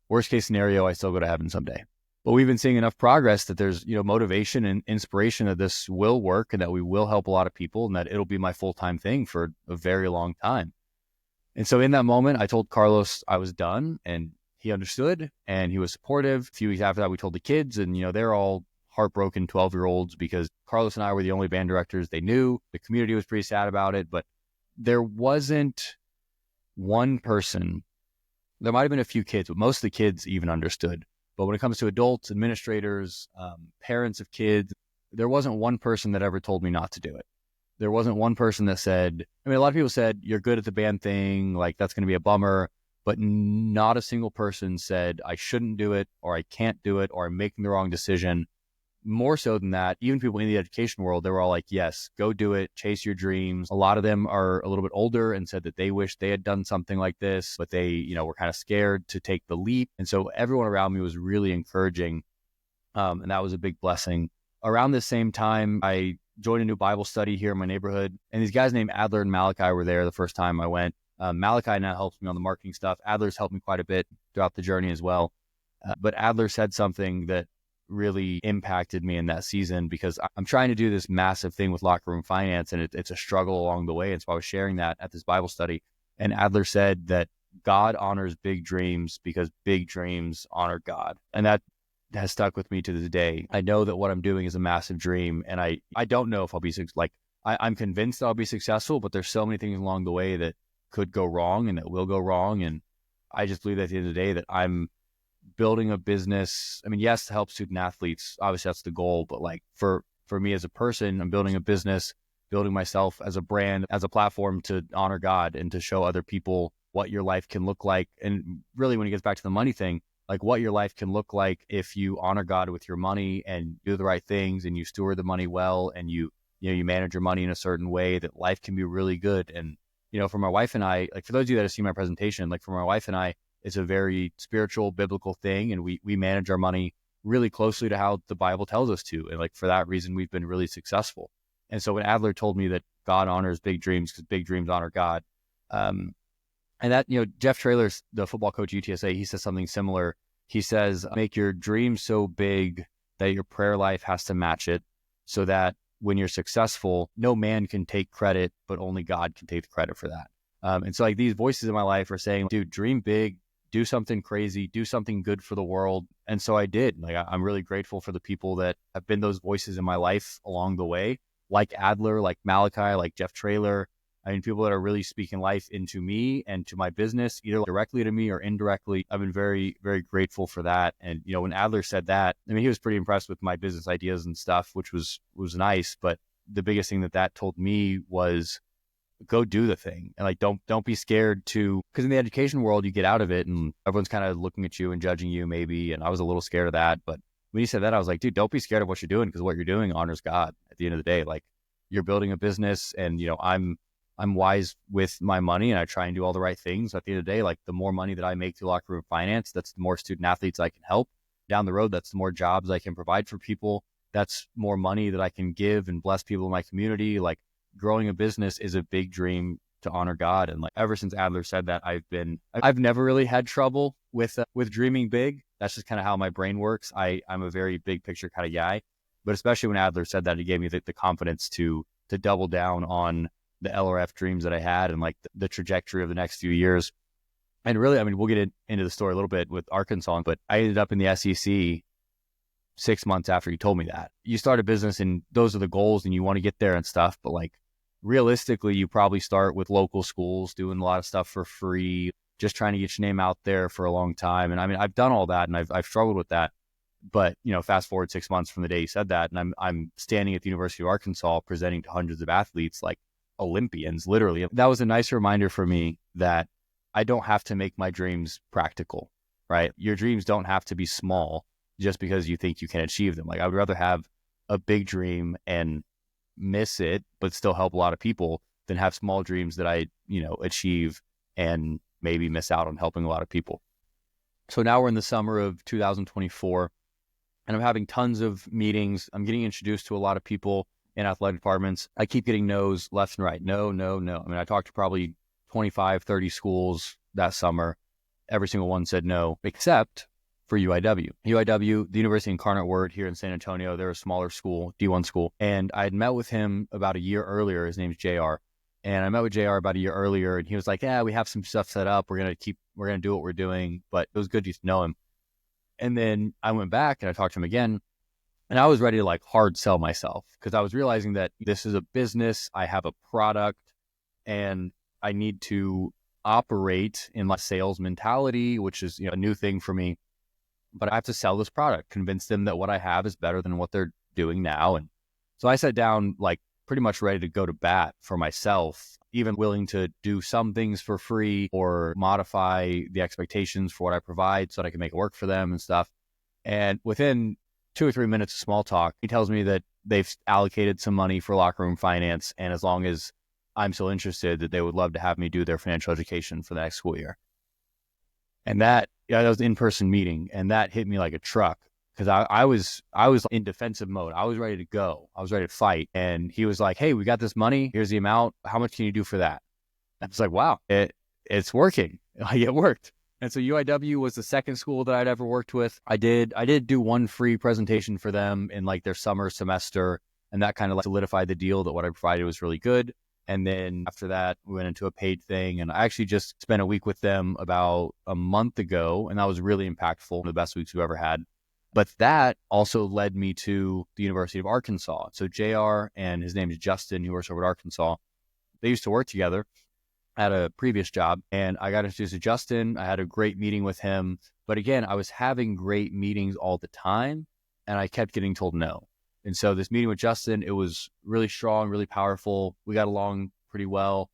worst case scenario, I still go to heaven someday. But we've been seeing enough progress that there's, motivation and inspiration that this will work and that we will help a lot of people and that it'll be my full-time thing for a very long time. And so in that moment, I told Carlos I was done, and he understood and he was supportive. A few weeks after that, we told the kids, and, they're all heartbroken 12-year-olds because Carlos and I were the only band directors they knew. The community was pretty sad about it, but there wasn't one person. There might have been a few kids, but most of the kids even understood. But when it comes to adults, administrators, parents of kids, there wasn't one person that ever told me not to do it. There wasn't one person that said, a lot of people said, you're good at the band thing, like that's going to be a bummer, but not a single person said I shouldn't do it, or I can't do it, or I'm making the wrong decision. More so than that, even people in the education world, they were all like, yes, go do it, chase your dreams. A lot of them are a little bit older and said that they wish they had done something like this, but they, were kind of scared to take the leap. And so everyone around me was really encouraging. And that was a big blessing. Around this same time, I joined a new Bible study here in my neighborhood. And these guys named Adler and Malachi were there the first time I went. Malachi now helps me on the marketing stuff. Adler's helped me quite a bit throughout the journey as well. But Adler said something that really impacted me in that season, because I'm trying to do this massive thing with locker room finance, and it's a struggle along the way. And so I was sharing that at this Bible study, and Adler said that God honors big dreams because big dreams honor God. And that has stuck with me to this day. I know that what I'm doing is a massive dream, and I don't know if I'll be I'm convinced that I'll be successful, but there's so many things along the way that could go wrong and that will go wrong. And I just believe that at the end of the day that I'm building a business. Yes, to help student athletes, obviously that's the goal, but for me as a person, I'm building a business, building myself as a brand, as a platform to honor God and to show other people what your life can look like. And really, when it gets back to the money thing, what your life can look like if you honor God with your money and do the right things and you steward the money well, and you manage your money in a certain way, that life can be really good. And, for my wife and I, for those of you that have seen my presentation, for my wife and I, it's a very spiritual, biblical thing. And we manage our money really closely to how the Bible tells us to. And for that reason, we've been really successful. And so when Adler told me that God honors big dreams because big dreams honor God, and that, Jeff Traylor's the football coach at UTSA, he says something similar. He says, make your dreams so big that your prayer life has to match it, so that when you're successful, no man can take credit, but only God can take the credit for that. And so these voices in my life are saying, dude, dream big, do something crazy, do something good for the world. And so I did. I'm really grateful for the people that have been those voices in my life along the way, like Adler, like Malachi, like Jeff Traylor. People that are really speaking life into me and to my business, either directly to me or indirectly. I've been very, very grateful for that. And, when Adler said that, he was pretty impressed with my business ideas and stuff, which was nice. But the biggest thing that told me was, go do the thing. And don't be scared to, because in the education world, you get out of it and everyone's kind of looking at you and judging you maybe. And I was a little scared of that. But when he said that, I was like, dude, don't be scared of what you're doing, because what you're doing honors God at the end of the day. You're building a business, and, I'm wise with my money and I try and do all the right things. At the end of the day, the more money that I make through locker room finance, that's the more student athletes I can help down the road. That's the more jobs I can provide for people. That's more money that I can give and bless people in my community. Growing a business is a big dream to honor God. And ever since Adler said that, I've never really had trouble with dreaming big. That's just kind of how my brain works. I'm a very big picture kind of guy, but especially when Adler said that, he gave me the confidence to double down on the LRF dreams that I had and the trajectory of the next few years. And really, we'll get into the story a little bit with Arkansas, but I ended up in the SEC 6 months after he told me that. You start a business and those are the goals and you want to get there and stuff, but realistically, you probably start with local schools, doing a lot of stuff for free, just trying to get your name out there for a long time. And I've done all that, and I've struggled with that. But, fast forward 6 months from the day he said that, and I'm standing at the University of Arkansas presenting to hundreds of athletes, like Olympians, literally. That was a nice reminder for me that I don't have to make my dreams practical, right? Your dreams don't have to be small just because you think you can achieve them. Like, I would rather have a big dream and miss it, but still help a lot of people than have small dreams that I, achieve and maybe miss out on helping a lot of people. So now we're in the summer of 2024 and I'm having tons of meetings. I'm getting introduced to a lot of people in athletic departments. I keep getting no's left and right. No, no, no. I mean, I talked to probably 25, 30 schools that summer. Every single one said no, except for UIW. UIW, the University Incarnate Word here in San Antonio, they're a smaller school, D1 school. And I had met with him about a year earlier. His name's JR. And I met with JR about a year earlier and he was like, yeah, we have some stuff set up. We're going to do what we're doing. But it was good to know him. And then I went back and I talked to him again. And I was ready to like hard sell myself because I was realizing that this is a business. I have a product and I need to operate in my sales mentality, which is a new thing for me. But I have to sell this product, convince them that what I have is better than what they're doing now. And so I sat down like pretty much ready to go to bat for myself, even willing to do some things for free or modify the expectations for what I provide so that I can make it work for them and stuff. And within 2 or 3 minutes of small talk, he tells me that they've allocated some money for locker room finance. And as long as I'm still interested, that they would love to have me do their financial education for the next school year. And that was an in-person meeting. And that hit me like a truck because I was in defensive mode. I was ready to go. I was ready to fight. And he was like, hey, we got this money. Here's the amount. How much can you do for that? I was like, wow, it's working. Like, it worked. And so UIW was the second school that I'd ever worked with. I did do one free presentation for them in like their summer semester. And that kind of like solidified the deal that what I provided was really good. And then after that, we went into a paid thing. And I actually just spent a week with them about a month ago. And that was really impactful. One of the best weeks we've ever had. But that also led me to the University of Arkansas. So JR and his name is Justin, who works over at Arkansas. They used to work together at a previous job. And I got introduced to Justin. I had a great meeting with him. But again, I was having great meetings all the time. And I kept getting told no. And so this meeting with Justin, it was really strong, really powerful. We got along pretty well.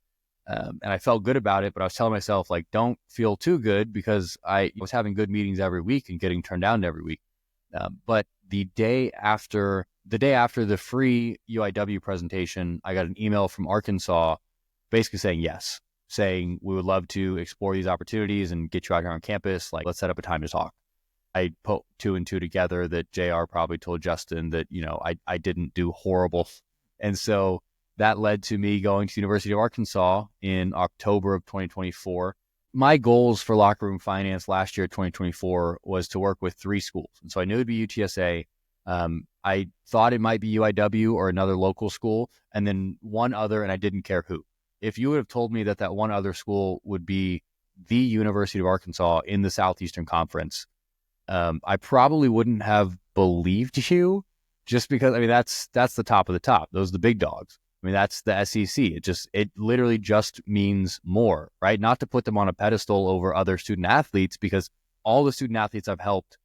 And I felt good about it, but I was telling myself, like, don't feel too good because I was having good meetings every week and getting turned down every week. But the day after the free UIW presentation, I got an email from Arkansas basically saying yes, saying we would love to explore these opportunities and get you out here on campus. Like, let's set up a time to talk. I put 2 and 2 together that JR probably told Justin that, I didn't do horrible. And so that led to me going to the University of Arkansas in October of 2024. My goals for locker room finance last year, 2024, was to work with 3 schools. And so I knew it'd be UTSA. I thought it might be UIW or another local school, and then one other, and I didn't care who. If you would have told me that one other school would be the University of Arkansas in the Southeastern Conference, I probably wouldn't have believed you just because, that's the top of the top. Those are the big dogs. That's the SEC. It literally just means more, right? Not to put them on a pedestal over other student athletes, because all the student athletes I've helped,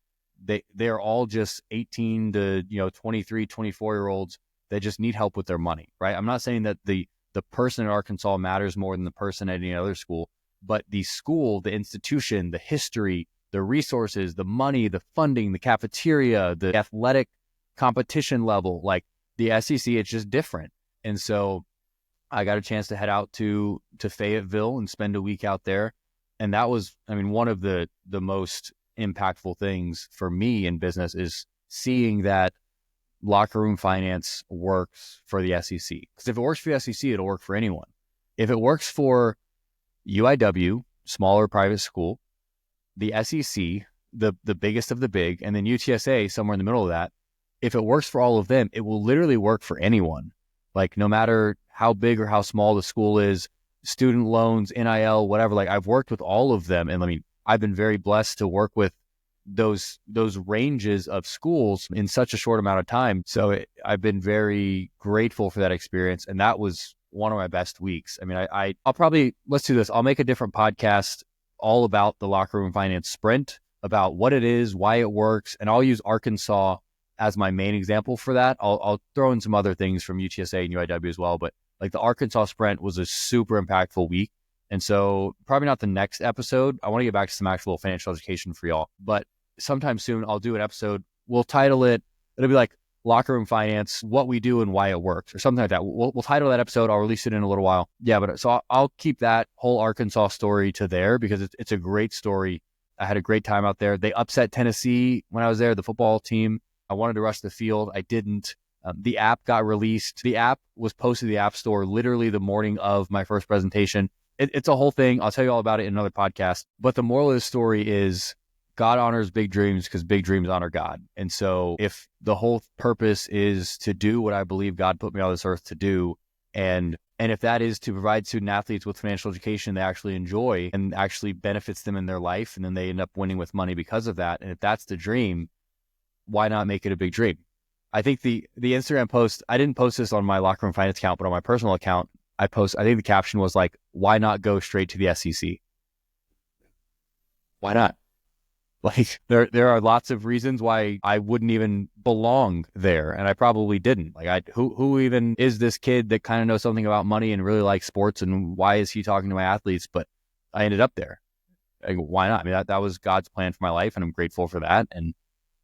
they're all just 18 to 23, 24-year-olds that just need help with their money, right? I'm not saying that the person at Arkansas matters more than the person at any other school, but the school, the institution, the history, the resources, the money, the funding, the cafeteria, the athletic competition level, like the SEC, it's just different. And so I got a chance to head out to Fayetteville and spend a week out there. And that was, one of the most impactful things for me in business is seeing that locker room finance works for the SEC. Because if it works for the SEC, it'll work for anyone. If it works for UIW, smaller private school, the SEC, the biggest of the big, and then UTSA somewhere in the middle of that, if it works for all of them, it will literally work for anyone. Like, no matter how big or how small the school is, student loans, NIL, whatever, like I've worked with all of them. And I've been very blessed to work with those ranges of schools in such a short amount of time. So I've been very grateful for that experience. And that was one of my best weeks. I'll probably, let's do this. I'll make a different podcast all about the locker room finance sprint. about what it is, why it works. And I'll use Arkansas as my main example for that. I'll throw in some other things from UTSA and UIW as well. But like the Arkansas sprint was a super impactful week. And so probably not the next episode. I want to get back to some actual financial education for y'all. But sometime soon, I'll do an episode. We'll title it, it'll be like Locker Room Finance, what we do and why it works, or something like that. We'll title that episode. I'll release it in a little while. Yeah, but so I'll keep that whole Arkansas story to there because it's a great story. I had a great time out there. They upset Tennessee when I was there, the football team. I wanted to rush the field. I didn't. The app got released. The app was posted to the App Store literally the morning of my first presentation. It's a whole thing. I'll tell you all about it in another podcast. But the moral of the story is God honors big dreams because big dreams honor God. And so if the whole purpose is to do what I believe God put me on this earth to do, and if that is to provide student athletes with financial education they actually enjoy and actually benefits them in their life, and then they end up winning with money because of that, and if that's the dream, why not make it a big dream? I think the Instagram post, I didn't post this on my Locker Room Finance account, but on my personal account, I think the caption was like, why not go straight to the SEC? Why not? Like there are lots of reasons why I wouldn't even belong there, and I probably didn't. Like who even is this kid that kind of knows something about money and really likes sports, and why is he talking to my athletes? But I ended up there. Like, why not? I mean, that was God's plan for my life, and I'm grateful for that. And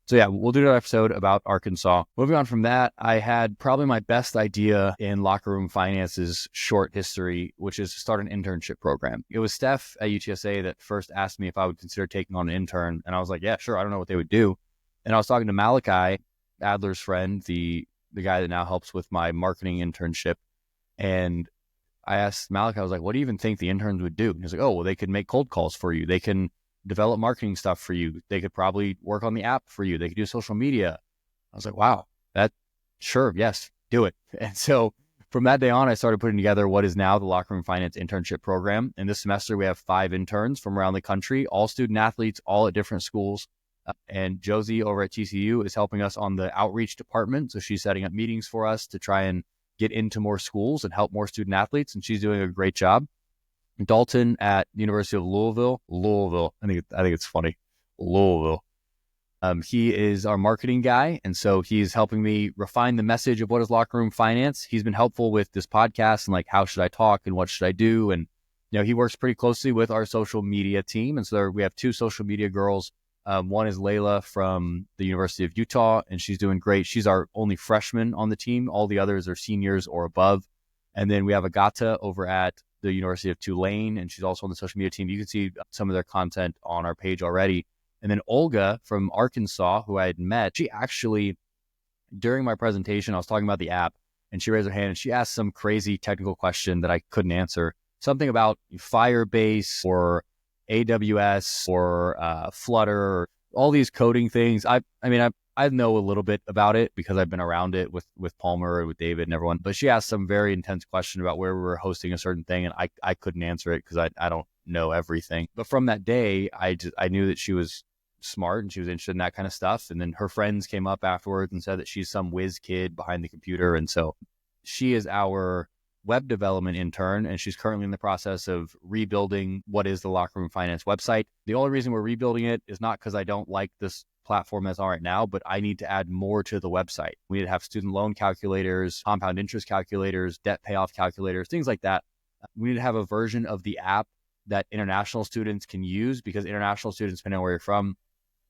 so yeah, we'll do another episode about Arkansas. Moving on from that, I had probably my best idea in Locker Room Finance's short history, which is to start an internship program. It was Steph at UTSA that first asked me if I would consider taking on an intern. And I was like, yeah, sure. I don't know what they would do. And I was talking to Malachi, Adler's friend, the guy that now helps with my marketing internship. And I asked Malachi, I was like, what do you even think the interns would do? And he's like, oh, well, they could make cold calls for you. They can develop marketing stuff for you. They could probably work on the app for you. They could do social media. I was like, wow, sure, yes, do it. And so from that day on, I started putting together what is now the Locker Room Finance internship program. And this semester, we have 5 interns from around the country, all student athletes, all at different schools. And Josie over at TCU is helping us on the outreach department. So she's setting up meetings for us to try and get into more schools and help more student athletes. And she's doing a great job. Dalton at the University of Louisville. I think it's funny. Louisville. He is our marketing guy. And so he's helping me refine the message of what is Locker Room Finance. He's been helpful with this podcast and like, how should I talk and what should I do? And, he works pretty closely with our social media team. And so we have 2 social media girls. One is Layla from the University of Utah, and she's doing great. She's our only freshman on the team. All the others are seniors or above. And then we have Agata over at the University of Tulane, and she's also on the social media team. You can see some of their content on our page already. And then Olga from Arkansas, who I had met, she actually, during my presentation, I was talking about the app, and she raised her hand and she asked some crazy technical question that I couldn't answer. Something about Firebase or AWS or Flutter, or all these coding things. I know a little bit about it because I've been around it with Palmer and with David and everyone. But she asked some very intense question about where we were hosting a certain thing, and I couldn't answer it because I don't know everything. But from that day, I knew that she was smart and she was interested in that kind of stuff. And then her friends came up afterwards and said that she's some whiz kid behind the computer. And so she is our web development intern, and she's currently in the process of rebuilding what is the Locker Room Finance website. The only reason we're rebuilding it is not because I don't like this platform as all right now, but I need to add more to the website. We need to have student loan calculators, compound interest calculators, debt payoff calculators, things like that. We need to have a version of the app that international students can use, because international students, depending on where you're from,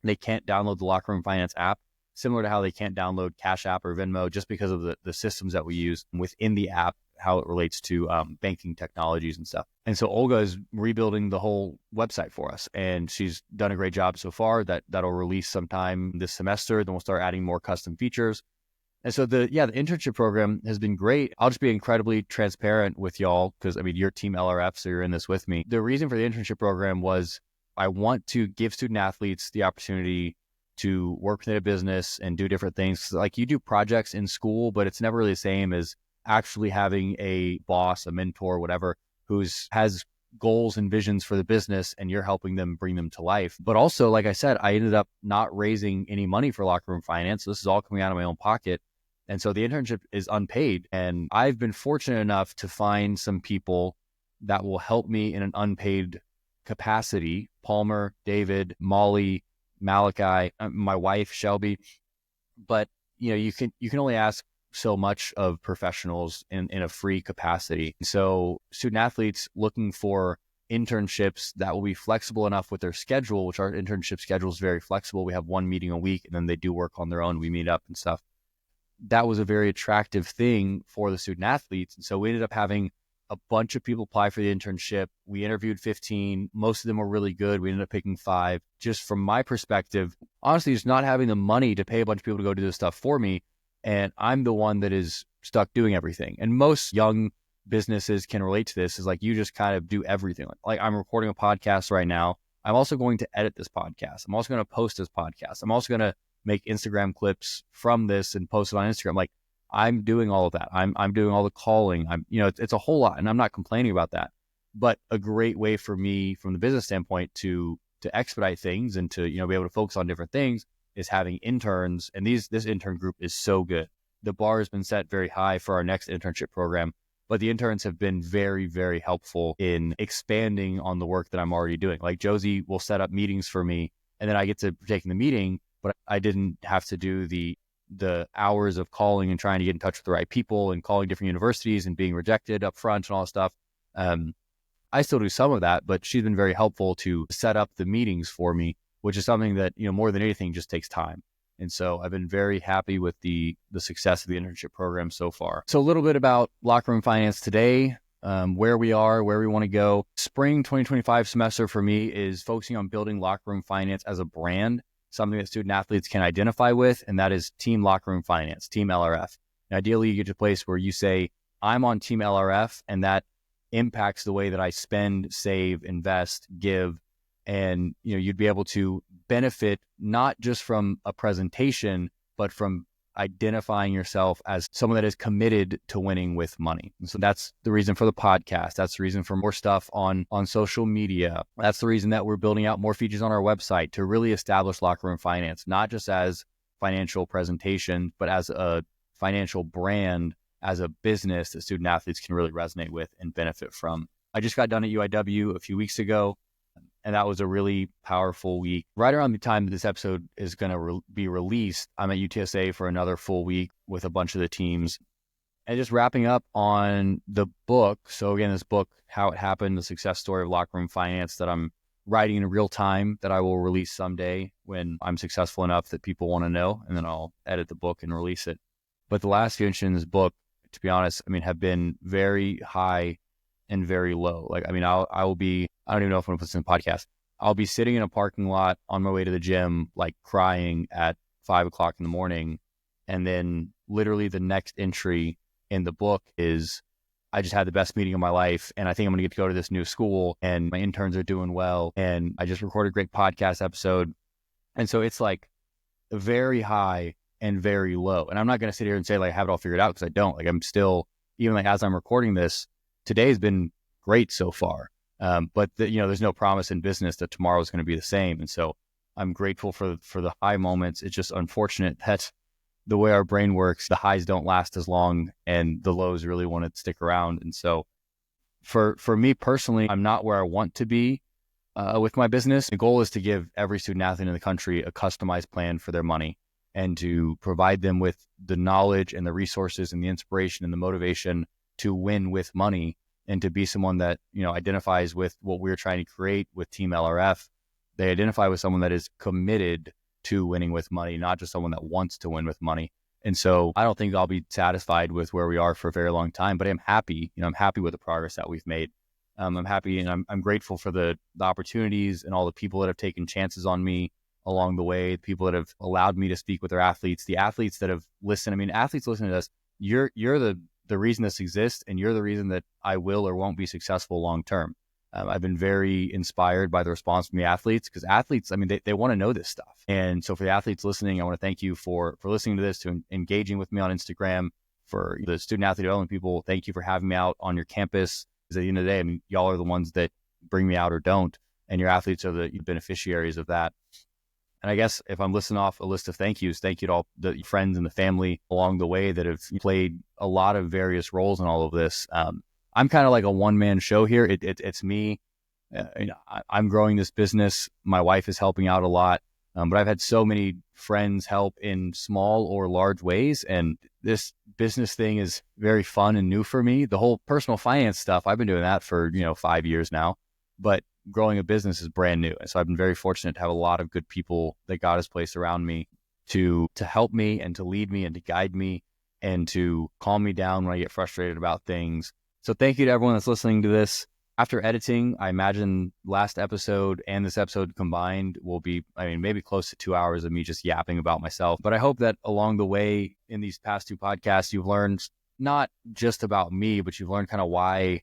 they can't download the Locker Room Finance app, similar to how they can't download Cash App or Venmo, just because of the systems that we use within the app, how it relates to banking technologies and stuff. And so Olga is rebuilding the whole website for us, and she's done a great job so far. That'll release sometime this semester. Then we'll start adding more custom features. And so the internship program has been great. I'll just be incredibly transparent with y'all because, you're Team LRF, so you're in this with me. The reason for the internship program was I want to give student athletes the opportunity to work within a business and do different things. Like, you do projects in school, but it's never really the same as actually having a boss, a mentor, whatever, has goals and visions for the business, and you're helping them bring them to life. But also, like I said, I ended up not raising any money for Locker Room Finance. So this is all coming out of my own pocket. And so the internship is unpaid. And I've been fortunate enough to find some people that will help me in an unpaid capacity. Palmer, David, Molly, Malachi, my wife, Shelby. But, you can only ask so much of professionals in a free capacity. So student athletes looking for internships that will be flexible enough with their schedule, which our internship schedule is very flexible. We have one meeting a week and then they do work on their own. We meet up and stuff. That was a very attractive thing for the student athletes. And so we ended up having a bunch of people apply for the internship. We interviewed 15. Most of them were really good. We ended up picking 5. Just from my perspective, honestly, just not having the money to pay a bunch of people to go do this stuff for me. And I'm the one that is stuck doing everything. And most young businesses can relate to this, is like, you just kind of do everything. Like I'm recording a podcast right now. I'm also going to edit this podcast. I'm also going to post this podcast. I'm also going to make Instagram clips from this and post it on Instagram. Like I'm doing all of that. I'm doing all the calling. It's a whole lot, and I'm not complaining about that. But a great way for me from the business standpoint to expedite things and to, be able to focus on different things is having interns. And this intern group is so good. The bar has been set very high for our next internship program, but the interns have been very, very helpful in expanding on the work that I'm already doing. Like Josie will set up meetings for me, and then I get to partake in the meeting, but I didn't have to do the hours of calling and trying to get in touch with the right people and calling different universities and being rejected up front and all that stuff. I still do some of that, but she's been very helpful to set up the meetings for me, which is something that, more than anything just takes time. And so I've been very happy with the success of the internship program so far. So a little bit about Locker Room Finance today, where we are, where we want to go. Spring 2025 semester for me is focusing on building Locker Room Finance as a brand, something that student athletes can identify with, and that is Team Locker Room Finance, Team LRF. And ideally, you get to a place where you say, I'm on Team LRF, and that impacts the way that I spend, save, invest, give. And, you'd be able to benefit not just from a presentation, but from identifying yourself as someone that is committed to winning with money. And so that's the reason for the podcast. That's the reason for more stuff on social media. That's the reason that we're building out more features on our website to really establish Locker Room Finance, not just as financial presentation, but as a financial brand, as a business that student athletes can really resonate with and benefit from. I just got done at UIW a few weeks ago, and that was a really powerful week. Right around the time that this episode is going to be released, I'm at UTSA for another full week with a bunch of the teams. And just wrapping up on the book. So again, this book, How It Happened, the success story of Locker Room Finance, that I'm writing in real time, that I will release someday when I'm successful enough that people want to know, and then I'll edit the book and release it. But the last few inches in this book, to be honest, have been very high and very low. Like, I will be, I don't even know if I'm going to put this in the podcast. I'll be sitting in a parking lot on my way to the gym, like crying at 5 o'clock in the morning. And then literally the next entry in the book is, I just had the best meeting of my life, and I think I'm going to get to go to this new school, and my interns are doing well, and I just recorded a great podcast episode. And so it's like very high and very low. And I'm not going to sit here and say like I have it all figured out, because I don't. Like, I'm still, even like as I'm recording this, today's been great so far. But there's no promise in business that tomorrow is going to be the same. And so I'm grateful for the high moments. It's just unfortunate that the way our brain works, the highs don't last as long and the lows really want to stick around. And so for me personally, I'm not where I want to be with my business. The goal is to give every student athlete in the country a customized plan for their money, and to provide them with the knowledge and the resources and the inspiration and the motivation to win with money, and to be someone that, identifies with what we're trying to create with Team LRF. They identify with someone that is committed to winning with money, not just someone that wants to win with money. And so I don't think I'll be satisfied with where we are for a very long time, but I'm happy. I'm happy with the progress that we've made. I'm happy, and I'm grateful for the opportunities and all the people that have taken chances on me along the way, the people that have allowed me to speak with their athletes, the athletes that have listened. Athletes listen to this. You're the reason this exists, and you're the reason that I will or won't be successful long term. I've been very inspired by the response from the athletes, because athletes, they want to know this stuff. And so for the athletes listening, I want to thank you for listening to this, to engaging with me on Instagram. For the student athlete development people, thank you for having me out on your campus. Because at the end of the day, y'all are the ones that bring me out or don't, and your athletes are the beneficiaries of that. And I guess if I'm listing off a list of thank yous, thank you to all the friends and the family along the way that have played a lot of various roles in all of this. I'm kind of like a one-man show here. It's me. I'm growing this business. My wife is helping out a lot. But I've had so many friends help in small or large ways. And this business thing is very fun and new for me. The whole personal finance stuff, I've been doing that for, 5 years now, but growing a business is brand new. And so I've been very fortunate to have a lot of good people that God has placed around me to help me and to lead me and to guide me and to calm me down when I get frustrated about things. So thank you to everyone that's listening to this. After editing, I imagine last episode and this episode combined will be, maybe close to 2 hours of me just yapping about myself. But I hope that along the way in these past 2 podcasts, you've learned not just about me, but you've learned kind of why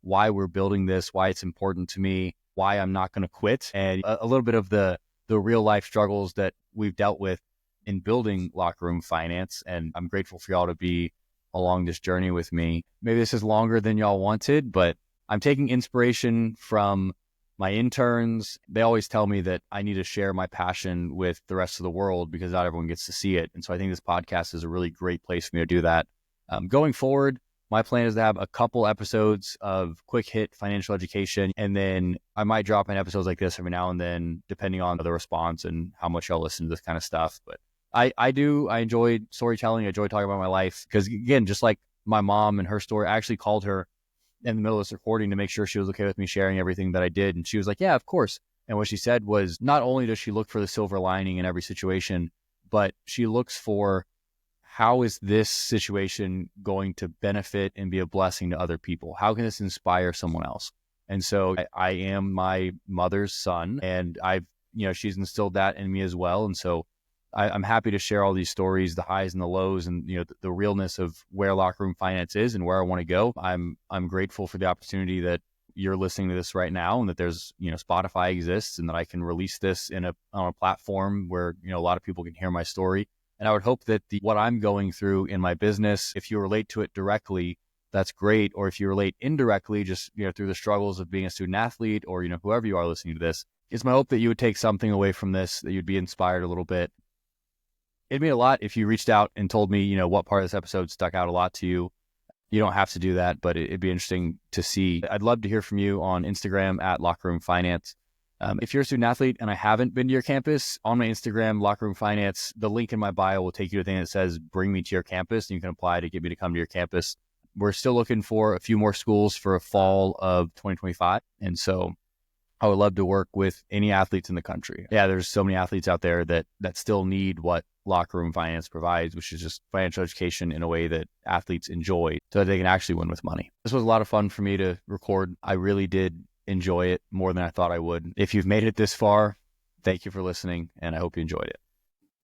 we're building this, why it's important to me, why I'm not going to quit, and a little bit of the real life struggles that we've dealt with in building Locker Room Finance. And I'm grateful for y'all to be along this journey with me. Maybe this is longer than y'all wanted, but I'm taking inspiration from my interns. They always tell me that I need to share my passion with the rest of the world because not everyone gets to see it. And so I think this podcast is a really great place for me to do that. Going forward, my plan is to have a couple episodes of quick hit financial education, and then I might drop in episodes like this every now and then, depending on the response and how much y'all listen to this kind of stuff. But I enjoy storytelling. I enjoy talking about my life because, again, just like my mom and her story, I actually called her in the middle of this recording to make sure she was okay with me sharing everything that I did. And she was like, yeah, of course. And what she said was, not only does she look for the silver lining in every situation, but she looks for how is this situation going to benefit and be a blessing to other people? How can this inspire someone else? And so I am my mother's son, and she's instilled that in me as well. And so I'm happy to share all these stories, the highs and the lows, and the realness of where Locker Room Finance is and where I want to go. I'm grateful for the opportunity that you're listening to this right now, and that there's Spotify exists, and that I can release this on a platform where a lot of people can hear my story. And I would hope that what I'm going through in my business, if you relate to it directly, that's great. Or if you relate indirectly, just through the struggles of being a student athlete, or whoever you are listening to this, it's my hope that you would take something away from this, that you'd be inspired a little bit. It'd mean a lot if you reached out and told me, what part of this episode stuck out a lot to you. You don't have to do that, but it'd be interesting to see. I'd love to hear from you on Instagram at Locker Room Finance. If you're a student athlete and I haven't been to your campus, on my Instagram, Locker Room Finance, the link in my bio will take you to a thing that says, bring me to your campus, and you can apply to get me to come to your campus. We're still looking for a few more schools for a fall of 2025. And so I would love to work with any athletes in the country. Yeah, there's so many athletes out there that still need what Locker Room Finance provides, which is just financial education in a way that athletes enjoy so that they can actually win with money. This was a lot of fun for me to record. I really did enjoy it more than I thought I would. If you've made it this far, thank you for listening, and I hope you enjoyed it.